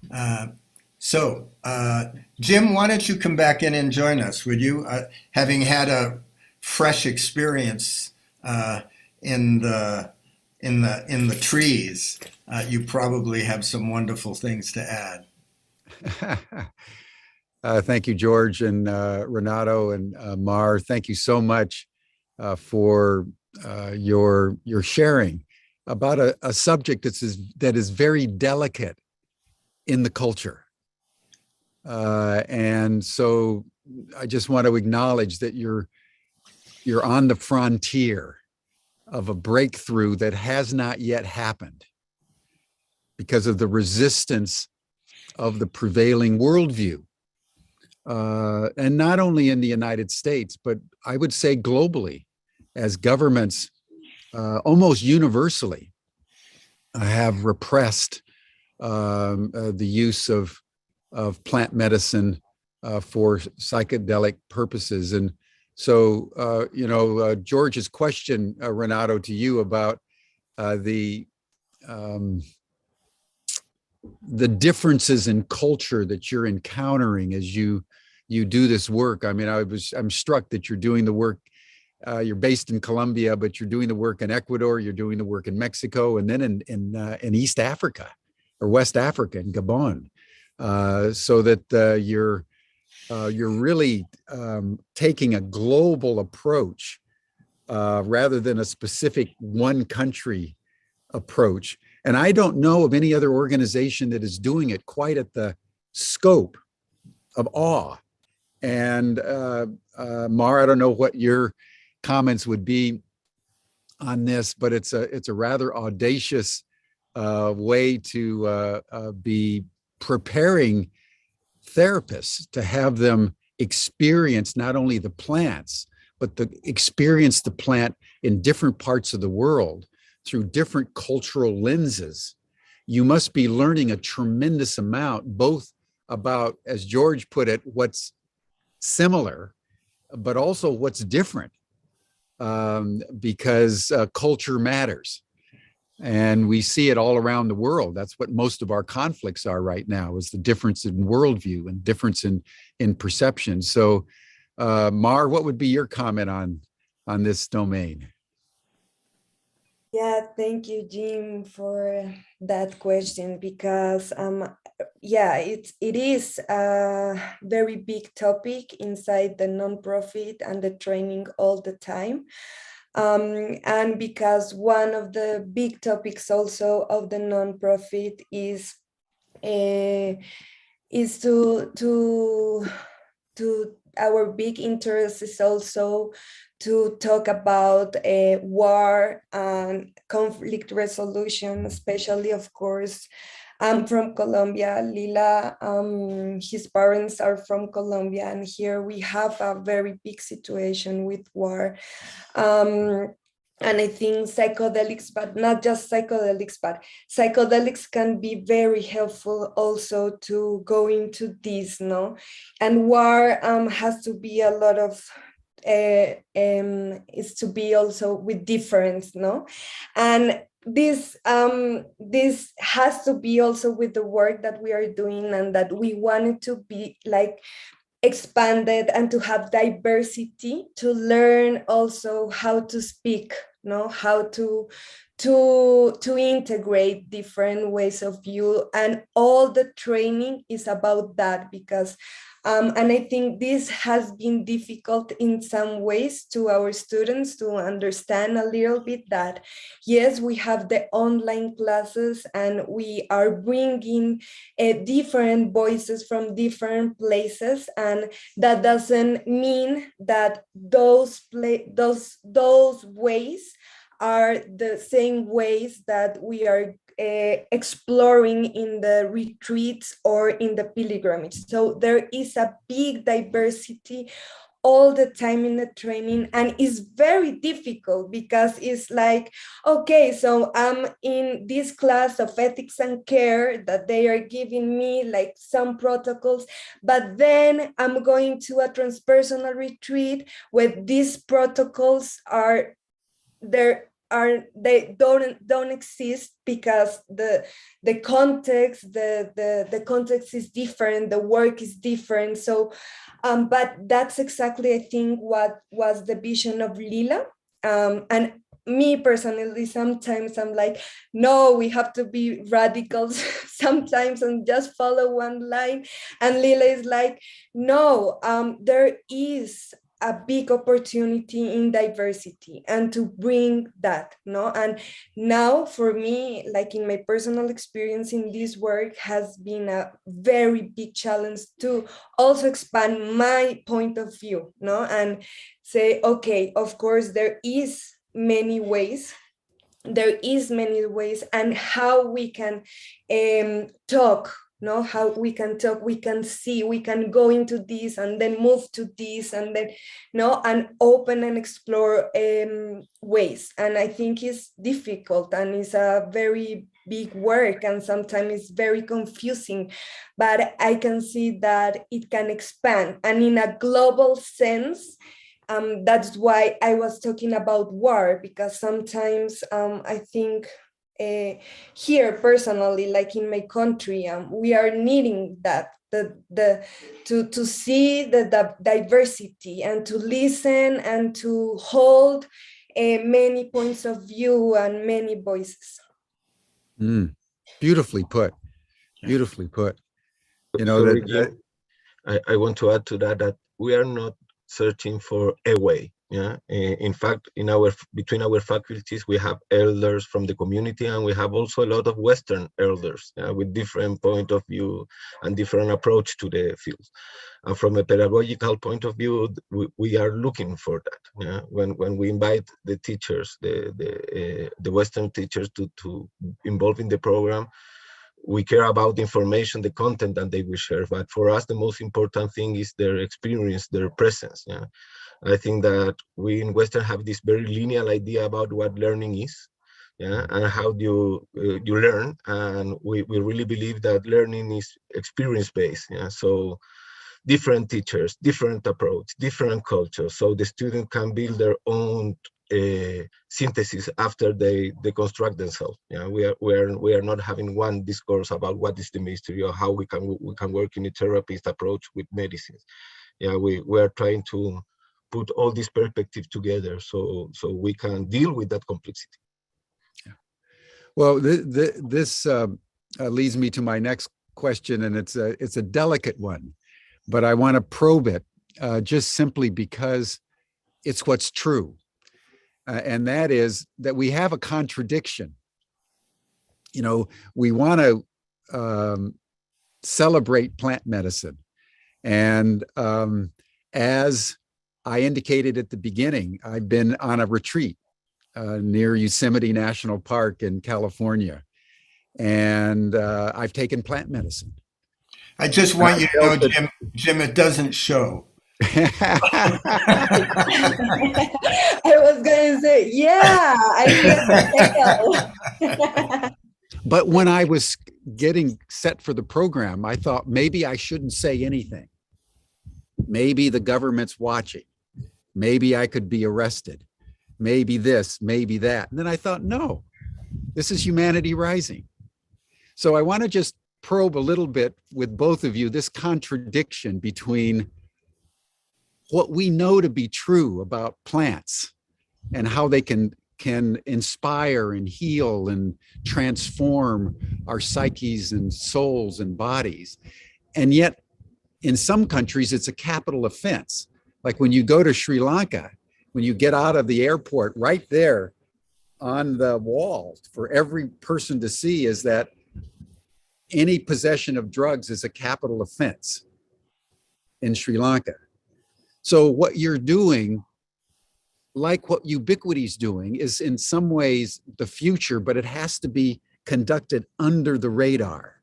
Bye. So, Jim, why don't you come back in and join us, would you? Having had a fresh experience in the trees, you probably have some wonderful things to add. Thank you, George and Renato and Mar. Thank you so much for your sharing about a subject that is very delicate in the culture. And so I just want to acknowledge that you're on the frontier of a breakthrough that has not yet happened because of the resistance of the prevailing worldview. And not only in the United States, but I would say globally, as governments almost universally have repressed the use of plant medicine for psychedelic purposes. And so, George's question, Renato, to you about the differences in culture that you're encountering as you do this work. I mean, I'm struck that you're doing the work. You're based in Colombia, but you're doing the work in Ecuador. You're doing the work in Mexico, and then in East Africa or West Africa in Gabon, so that you're really taking a global approach rather than a specific one country approach. And I don't know of any other organization that is doing it quite at the scope of awe. And Mar, I don't know what your comments would be on this, but it's a rather audacious way to be preparing therapists, to have them experience not only the plants, but experience the plant in different parts of the world through different cultural lenses, you must be learning a tremendous amount, both about, as George put it, what's similar, but also what's different, because culture matters. And we see it all around the world. That's what most of our conflicts are right now, is the difference in worldview and difference in perception. So, Mar, what would be your comment on this domain? Yeah, thank you, Jim, for that question, because yeah, it is a very big topic inside the nonprofit and the training all the time. And because one of the big topics also of the nonprofit is to our big interest is also to talk about war and conflict resolution, especially, of course, I'm from Colombia. Lila, his parents are from Colombia, and here we have a very big situation with war. And I think psychedelics, but not just psychedelics, but psychedelics can be very helpful also to go into this, no? And war has to be a lot of, is to be also with difference, no? And this has to be also with the work that we are doing, and that we wanted to be like expanded and to have diversity, to learn also how to speak, no, how to integrate different ways of view, and all the training is about that, because and I think this has been difficult in some ways to our students to understand a little bit that, yes, we have the online classes and we are bringing different voices from different places. And that doesn't mean that those ways are the same ways that we are exploring in the retreats or in the pilgrimage. So there is a big diversity all the time in the training, and it's very difficult because it's like, okay, so I'm in this class of ethics and care that they are giving me like some protocols, but then I'm going to a transpersonal retreat where these protocols are there, they don't exist because the context the context is different, the work is different. So but that's exactly, I think, what was the vision of Lila. And me personally, sometimes I'm like, no, we have to be radicals sometimes and just follow one line. And Lila is like, no, there is a big opportunity in diversity and to bring that, no? And now for me, like in my personal experience in this work, has been a very big challenge to also expand my point of view, no? And say, okay, of course, there is many ways, and how we can talk, no, how we can talk, we can see, we can go into this and then move to this, and then, no, and open and explore ways. And I think it's difficult and it's a very big work, and sometimes it's very confusing, but I can see that it can expand, and in a global sense. That's why I was talking about war, because sometimes I think here personally, like in my country, we are needing that, to see the diversity and to listen and to hold many points of view and many voices. Beautifully put. Beautifully put. You know, sorry, Jim, I want to add to that we are not searching for a way. Yeah, in fact, between our faculties, we have elders from the community, and we have also a lot of Western elders with different point of view and different approach to the field. And from a pedagogical point of view, we are looking for that. Yeah? When we invite the teachers, the Western teachers to involve in the program, we care about the information, the content that they will share. But for us, the most important thing is their experience, their presence. Yeah. I think that we in Western have this very linear idea about what learning is, yeah, and how do you learn. And we really believe that learning is experience-based. Yeah. So different teachers, different approach, different cultures. So the student can build their own synthesis after they construct themselves. Yeah, we are not having one discourse about what is the mystery or how we can work in a therapist approach with medicines. Yeah, we are trying to put all this perspective together so we can deal with that complexity. Yeah. Well, this leads me to my next question, and it's a delicate one, but I want to probe it just simply because it's what's true. And that is that we have a contradiction. You know, we want to celebrate plant medicine. And as I indicated at the beginning, I've been on a retreat near Yosemite National Park in California. And I've taken plant medicine. I just want you to know, Jim, it doesn't show. I was going to say, yeah, I feel. But when I was getting set for the program, I thought maybe I shouldn't say anything. Maybe the government's watching. Maybe I could be arrested. Maybe this, maybe that. And then I thought, no, this is Humanity Rising. So I want to just probe a little bit with both of you, this contradiction between what we know to be true about plants and how they can inspire and heal and transform our psyches and souls and bodies. And yet, in some countries, it's a capital offense. Like when you go to Sri Lanka, when you get out of the airport, right there on the wall for every person to see is that any possession of drugs is a capital offense in Sri Lanka. So what you're doing, like what Ubiquity's doing, is in some ways the future, but it has to be conducted under the radar.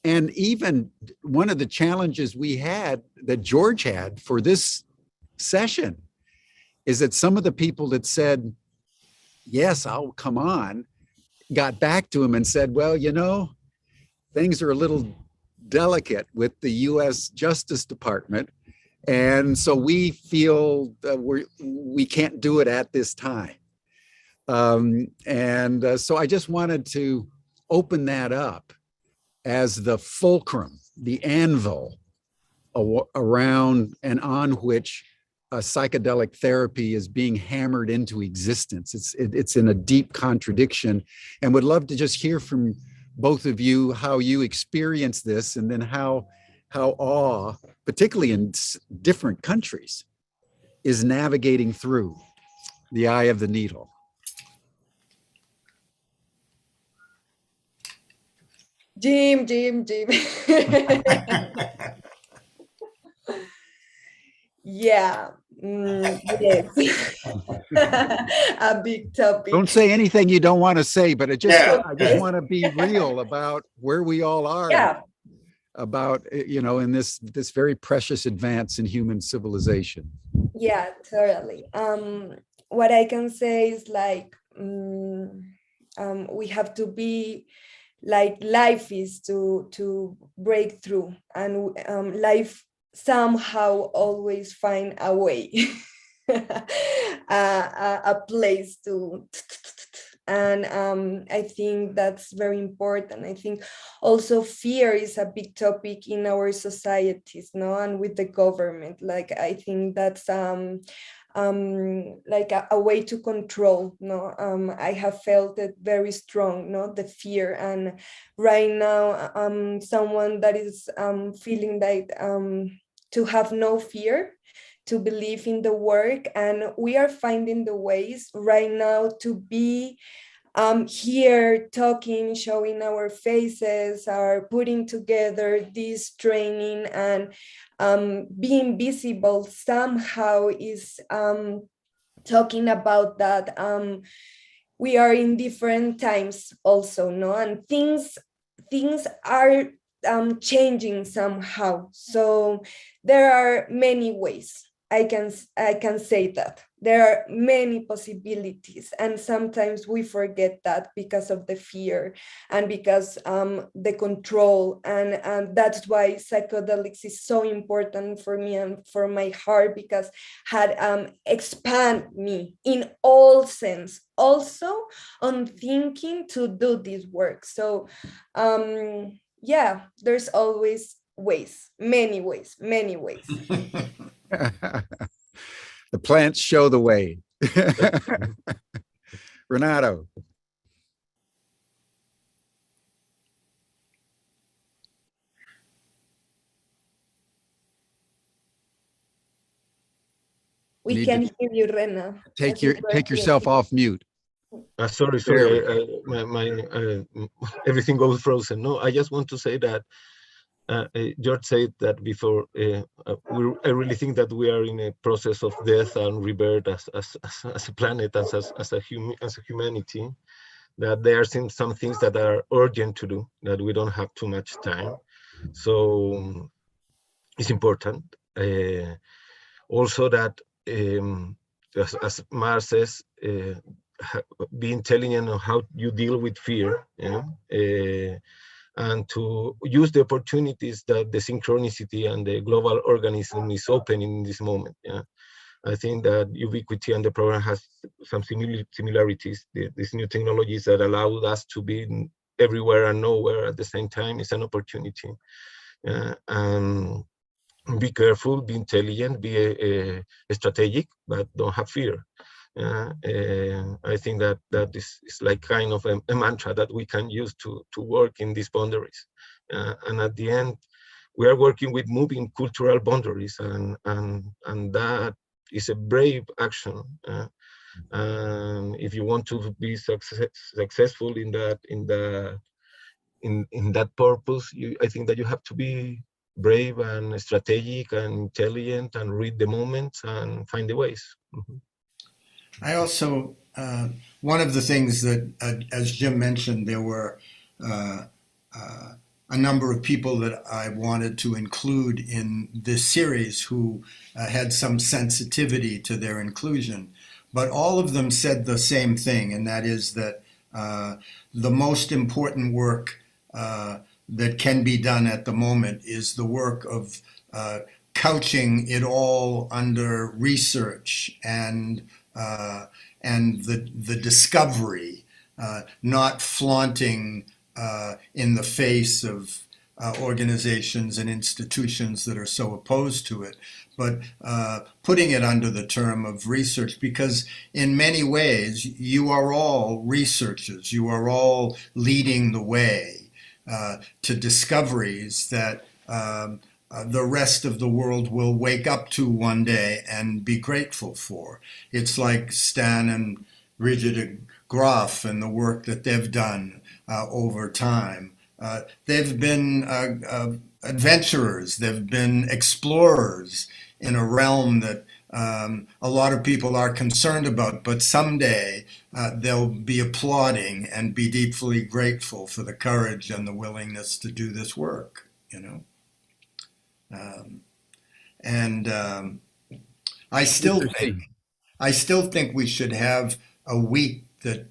And even one of the challenges we had, that George had for this session, is that some of the people that said, yes, I'll come on, got back to him and said, well, you know, things are a little delicate with the U.S. Justice Department. And so we feel we can't do it at this time. So I just wanted to open that up as the fulcrum, the anvil around and on which psychedelic therapy is being hammered into existence. It's in a deep contradiction, and would love to just hear from both of you how you experience this, and then how awe, particularly in different countries, is navigating through the eye of the needle. Jim. Yeah. Yes. A big topic. Don't say anything you don't want to say, but I just want to be real about where we all are. Yeah. About, you know, in this very precious advance in human civilization. Yeah, totally. What I can say is like we have to be like, life is to break through, and life somehow always find a way, a place to. And I think that's very important. I think also fear is a big topic in our societies, no, and with the government. Like, I think that's like a way to control, no. I have felt it very strong, no, the fear. And right now, someone that is feeling like to have no fear, to believe in the work, and we are finding the ways right now to be here talking, showing our faces, are putting together this training, and being visible somehow is talking about that. we are in different times also, no, and things are changing somehow. So there are many ways. I can say that there are many possibilities, and sometimes we forget that because of the fear and because the control, and that's why psychedelics is so important for me and for my heart, because had expand me in all sense, also on thinking to do this work. So yeah, there's always ways, many ways, many ways. The plants show the way. Renato. We Need can to hear you, Rena. I think we're take hearing yourself you. off mute. Sorry, There sorry. Everything goes frozen. No, I just want to say that George said that before. I really think that we are in a process of death and rebirth as a planet, as a humanity. That there are some things that are urgent to do, that we don't have too much time. So it's important. Also that, as Mar says, be intelligent on how you deal with fear, and to use the opportunities that the synchronicity and the global organism is opening in this moment. Yeah. I think that Ubiquity and the program has some similarities. These new technologies that allow us to be everywhere and nowhere at the same time is an opportunity. And be careful, be intelligent, be strategic, but don't have fear. I think that is like kind of a mantra that we can use to work in these boundaries. And at the end, we are working with moving cultural boundaries, and that is a brave action. If you want to be successful in that purpose, I think that you have to be brave and strategic and intelligent and read the moments and find the ways. Mm-hmm. I also, one of the things that, as Jim mentioned, there were a number of people that I wanted to include in this series who had some sensitivity to their inclusion. But all of them said the same thing, and that is that the most important work that can be done at the moment is the work of couching it all under research and the discovery, not flaunting in the face of organizations and institutions that are so opposed to it, but putting it under the term of research, because in many ways you are all researchers, you are all leading the way to discoveries that the rest of the world will wake up to one day and be grateful for. It's like Stan and Brigitte Graf and the work that they've done over time. They've been adventurers, they've been explorers in a realm that a lot of people are concerned about, but someday they'll be applauding and be deeply grateful for the courage and the willingness to do this work, I still think we should have a week that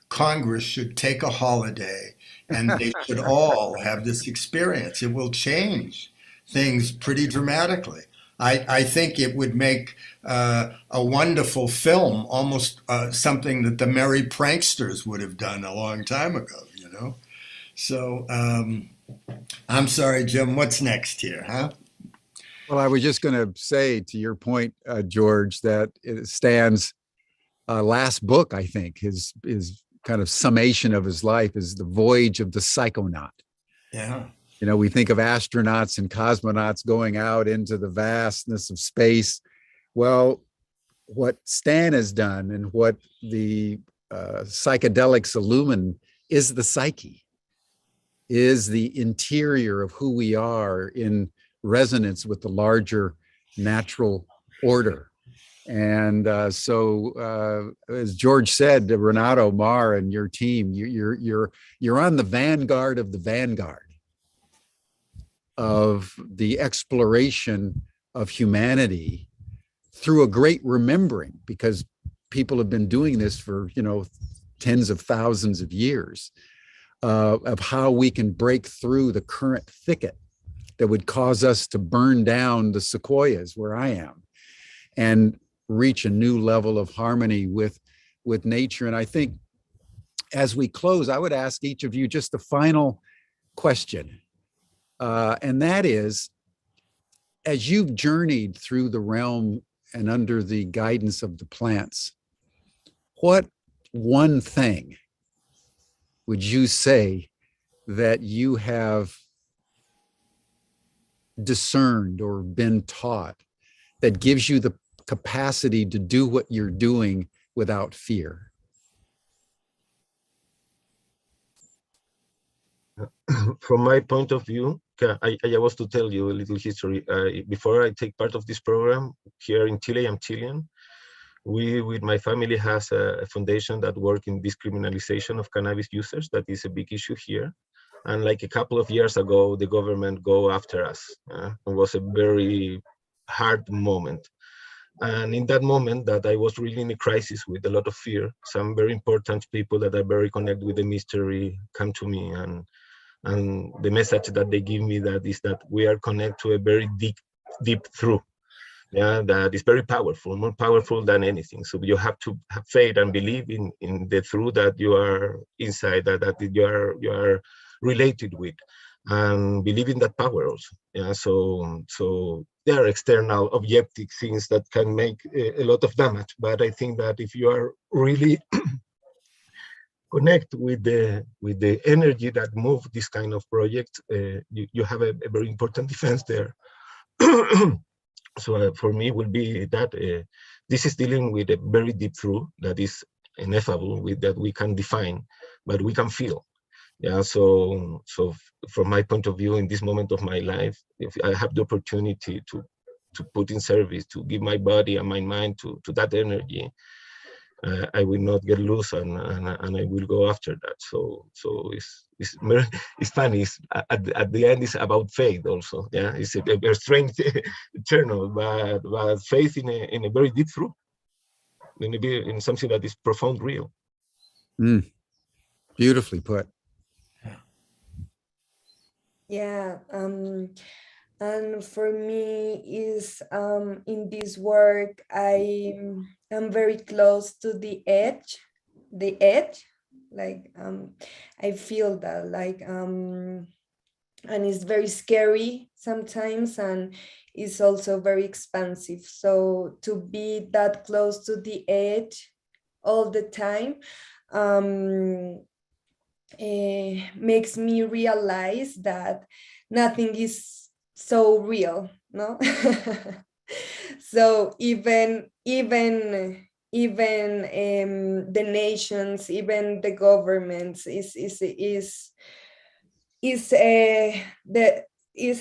Congress should take a holiday and they should all have this experience. It will change things pretty dramatically. I think it would make a wonderful film, almost something that the Merry Pranksters would have done a long time ago, So I'm sorry, Jim, what's next here, huh? Well, I was just going to say, to your point, George, that Stan's last book, I think, his kind of summation of his life is The Voyage of the Psychonaut. Yeah. We think of astronauts and cosmonauts going out into the vastness of space. Well, what Stan has done and what the psychedelics illumine is the psyche, is the interior of who we are in resonance with the larger natural order. And as George said, Renato, Mar, and your team, you're on the vanguard of the vanguard of the exploration of humanity through a great remembering, because people have been doing this for, tens of thousands of years, of how we can break through the current thicket that would cause us to burn down the sequoias where I am and reach a new level of harmony with nature. And I think as we close, I would ask each of you just a final question. And that is, as you've journeyed through the realm and under the guidance of the plants, what one thing would you say that you have discerned or been taught that gives you the capacity to do what you're doing without fear? From my point of view, I was to tell you a little history. Before I take part of this program, here in Chile, I'm Chilean. We, with my family, has a foundation that works in decriminalization of cannabis users. That is a big issue here. And like a couple of years ago, the government go after us. It was a very hard moment. And in that moment that I was really in a crisis with a lot of fear, some very important people that are very connected with the mystery come to me, and the message that they give me that is that we are connected to a very deep truth. Yeah, that is very powerful, more powerful than anything. So you have to have faith and believe in the truth that you are inside, that you are related with, and believe in that power also. Yeah, so there are external objective things that can make a lot of damage, but I think that if you are really connect with the energy that move this kind of project, you have a very important defense there. So for me, will be that this is dealing with a very deep truth that is ineffable, with that we can define, but we can feel. Yeah. So from my point of view, in this moment of my life, if I have the opportunity to put in service, to give my body and my mind to that energy, I will not get loose, and I will go after that. So it's funny. At the end, it's about faith also. Yeah, it's a very strange eternal, but faith in a very deep truth, in something that is profound, real. Beautifully put. Yeah. And for me is in this work, I am very close to the edge, like I feel that, like and it's very scary sometimes, and it's also very expansive. So to be that close to the edge all the time makes me realize that nothing is so real, no? So even the nations, even the governments is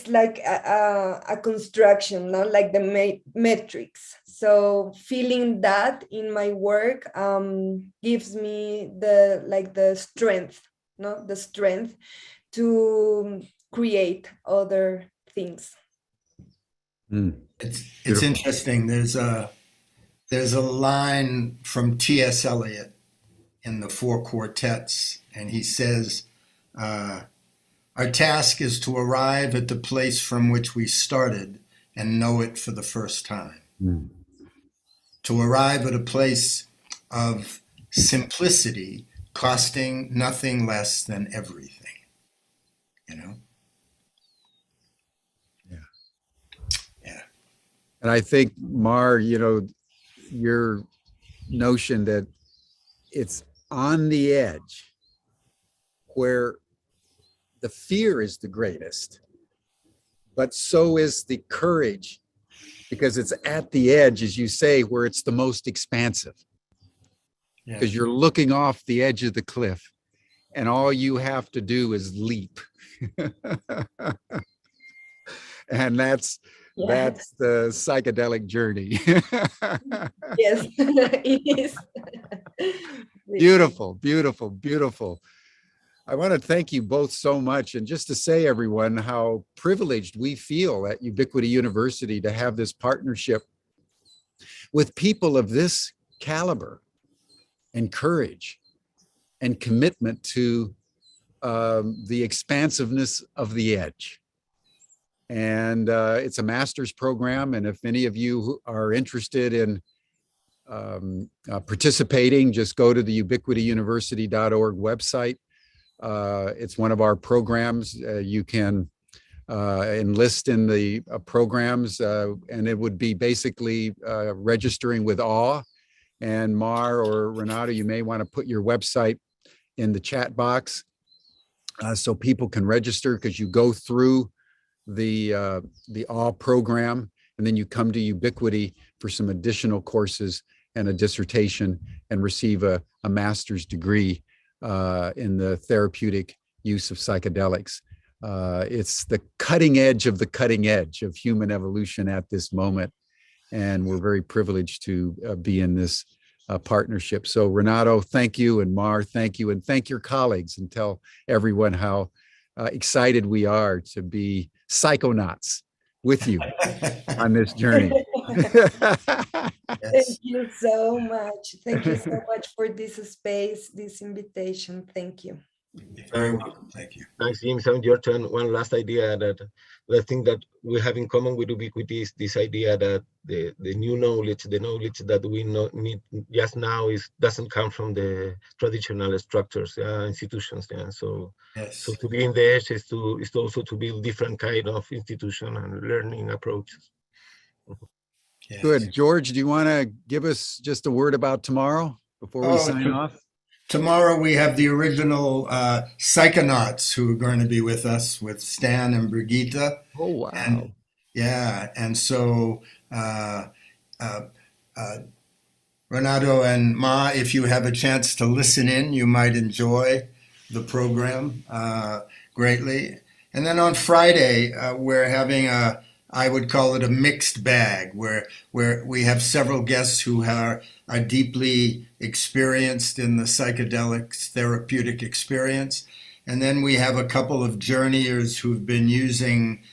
like a construction, not like the metrics. So feeling that in my work gives me the strength, no, the strength to create other things. It's interesting. There's a line from T.S. Eliot in the Four Quartets, and he says, our task is to arrive at the place from which we started and know it for the first time. To arrive at a place of simplicity, costing nothing less than everything, you know? Yeah. And I think, Mar, your notion that it's on the edge where the fear is the greatest, but so is the courage, because it's at the edge, as you say, where it's the most expansive. Because you're looking off the edge of the cliff and all you have to do is leap. And Yeah. That's the psychedelic journey. Yes, it is. Beautiful, beautiful, beautiful. I want to thank you both so much. And just to say, everyone, how privileged we feel at Ubiquity University to have this partnership with people of this caliber and courage and commitment to the expansiveness of the edge. And it's a master's program. And if any of you who are interested in participating, just go to the ubiquityuniversity.org website. It's one of our programs. You can enlist in the programs, and it would be basically registering with awe. And Mar or Renato, you may want to put your website in the chat box so people can register, because you go through the awe program, and then you come to Ubiquity for some additional courses and a dissertation, and receive a master's degree in the therapeutic use of psychedelics. It's the cutting edge of the cutting edge of human evolution at this moment. And we're very privileged to be in this partnership. So Renato, thank you. And Mar, thank you. And thank your colleagues, and tell everyone how excited we are to be psychonauts with you on this journey. Thank you so much. Thank you so much for this space, this invitation. Thank you. You're very welcome. Thank you. Thanks, James. And your turn. One last idea that the thing that we have in common with Ubiquity is this idea that the new knowledge, the knowledge that we need just now, doesn't come from the traditional structures, institutions. Yeah. So, Yes. so to be in the edge is also to build different kind of institution and learning approaches. Yes. Good. George, do you want to give us just a word about tomorrow before we sign off? Tomorrow we have the original Psychonauts who are going to be with us, with Stan and Brigitte. Oh, wow. And, yeah, and so Renato and Ma, if you have a chance to listen in, you might enjoy the program greatly. And then on Friday, we're having I would call it a mixed bag, where we have several guests who are deeply experienced in the psychedelics therapeutic experience. And then we have a couple of journeyers who've been using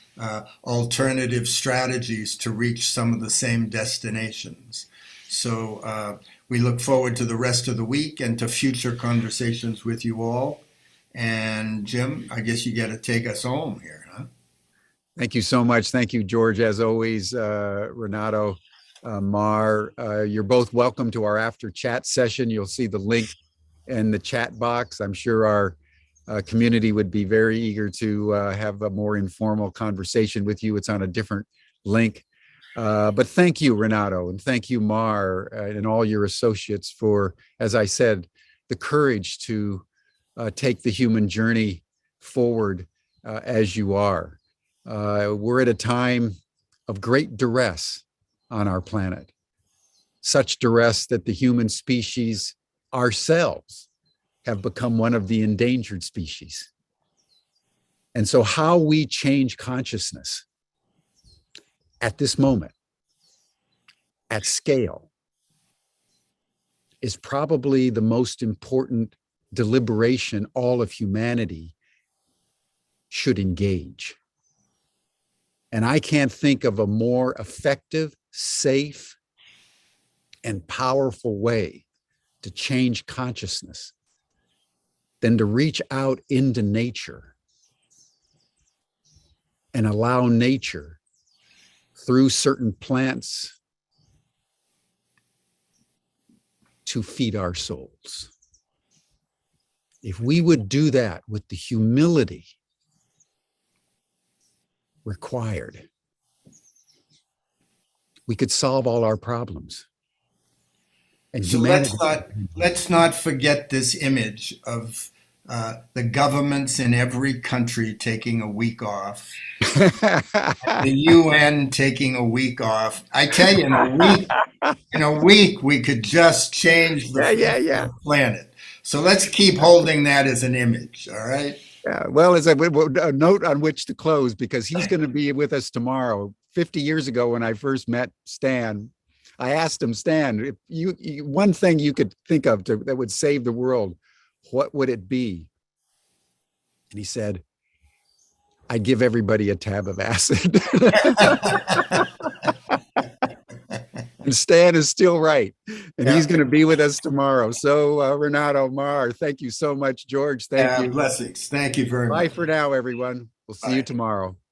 alternative strategies to reach some of the same destinations. So we look forward to the rest of the week and to future conversations with you all. And Jim, I guess you got to take us home here, huh? Thank you so much. Thank you, George. As always, Renato, Mar, you're both welcome to our after chat session. You'll see the link in the chat box. I'm sure our community would be very eager to have a more informal conversation with you. It's on a different link. But thank you, Renato, and thank you, Mar, and all your associates for, as I said, the courage to take the human journey forward as you are. We're at a time of great duress on our planet, such duress that the human species ourselves have become one of the endangered species. And so how we change consciousness at this moment, at scale, is probably the most important deliberation all of humanity should engage. And I can't think of a more effective, safe, and powerful way to change consciousness than to reach out into nature and allow nature, through certain plants, to feed our souls. If we would do that with the humility required, we could solve all our problems. And so let's not forget this image of the governments in every country taking a week off, the UN taking a week off. I tell you, in a week, we could just change the planet. So let's keep holding that as an image, all right? Yeah, well, as a note on which to close, because he's going to be with us tomorrow. 50 years ago, when I first met Stan, I asked him, Stan, if one thing you could think of that would save the world, what would it be? And he said, I'd give everybody a tab of acid. And Stan is still right. And he's going to be with us tomorrow. So, Renato, Mar, thank you so much. George, thank you. Blessings. Thank you very much. Bye for now, everyone. We'll see you tomorrow.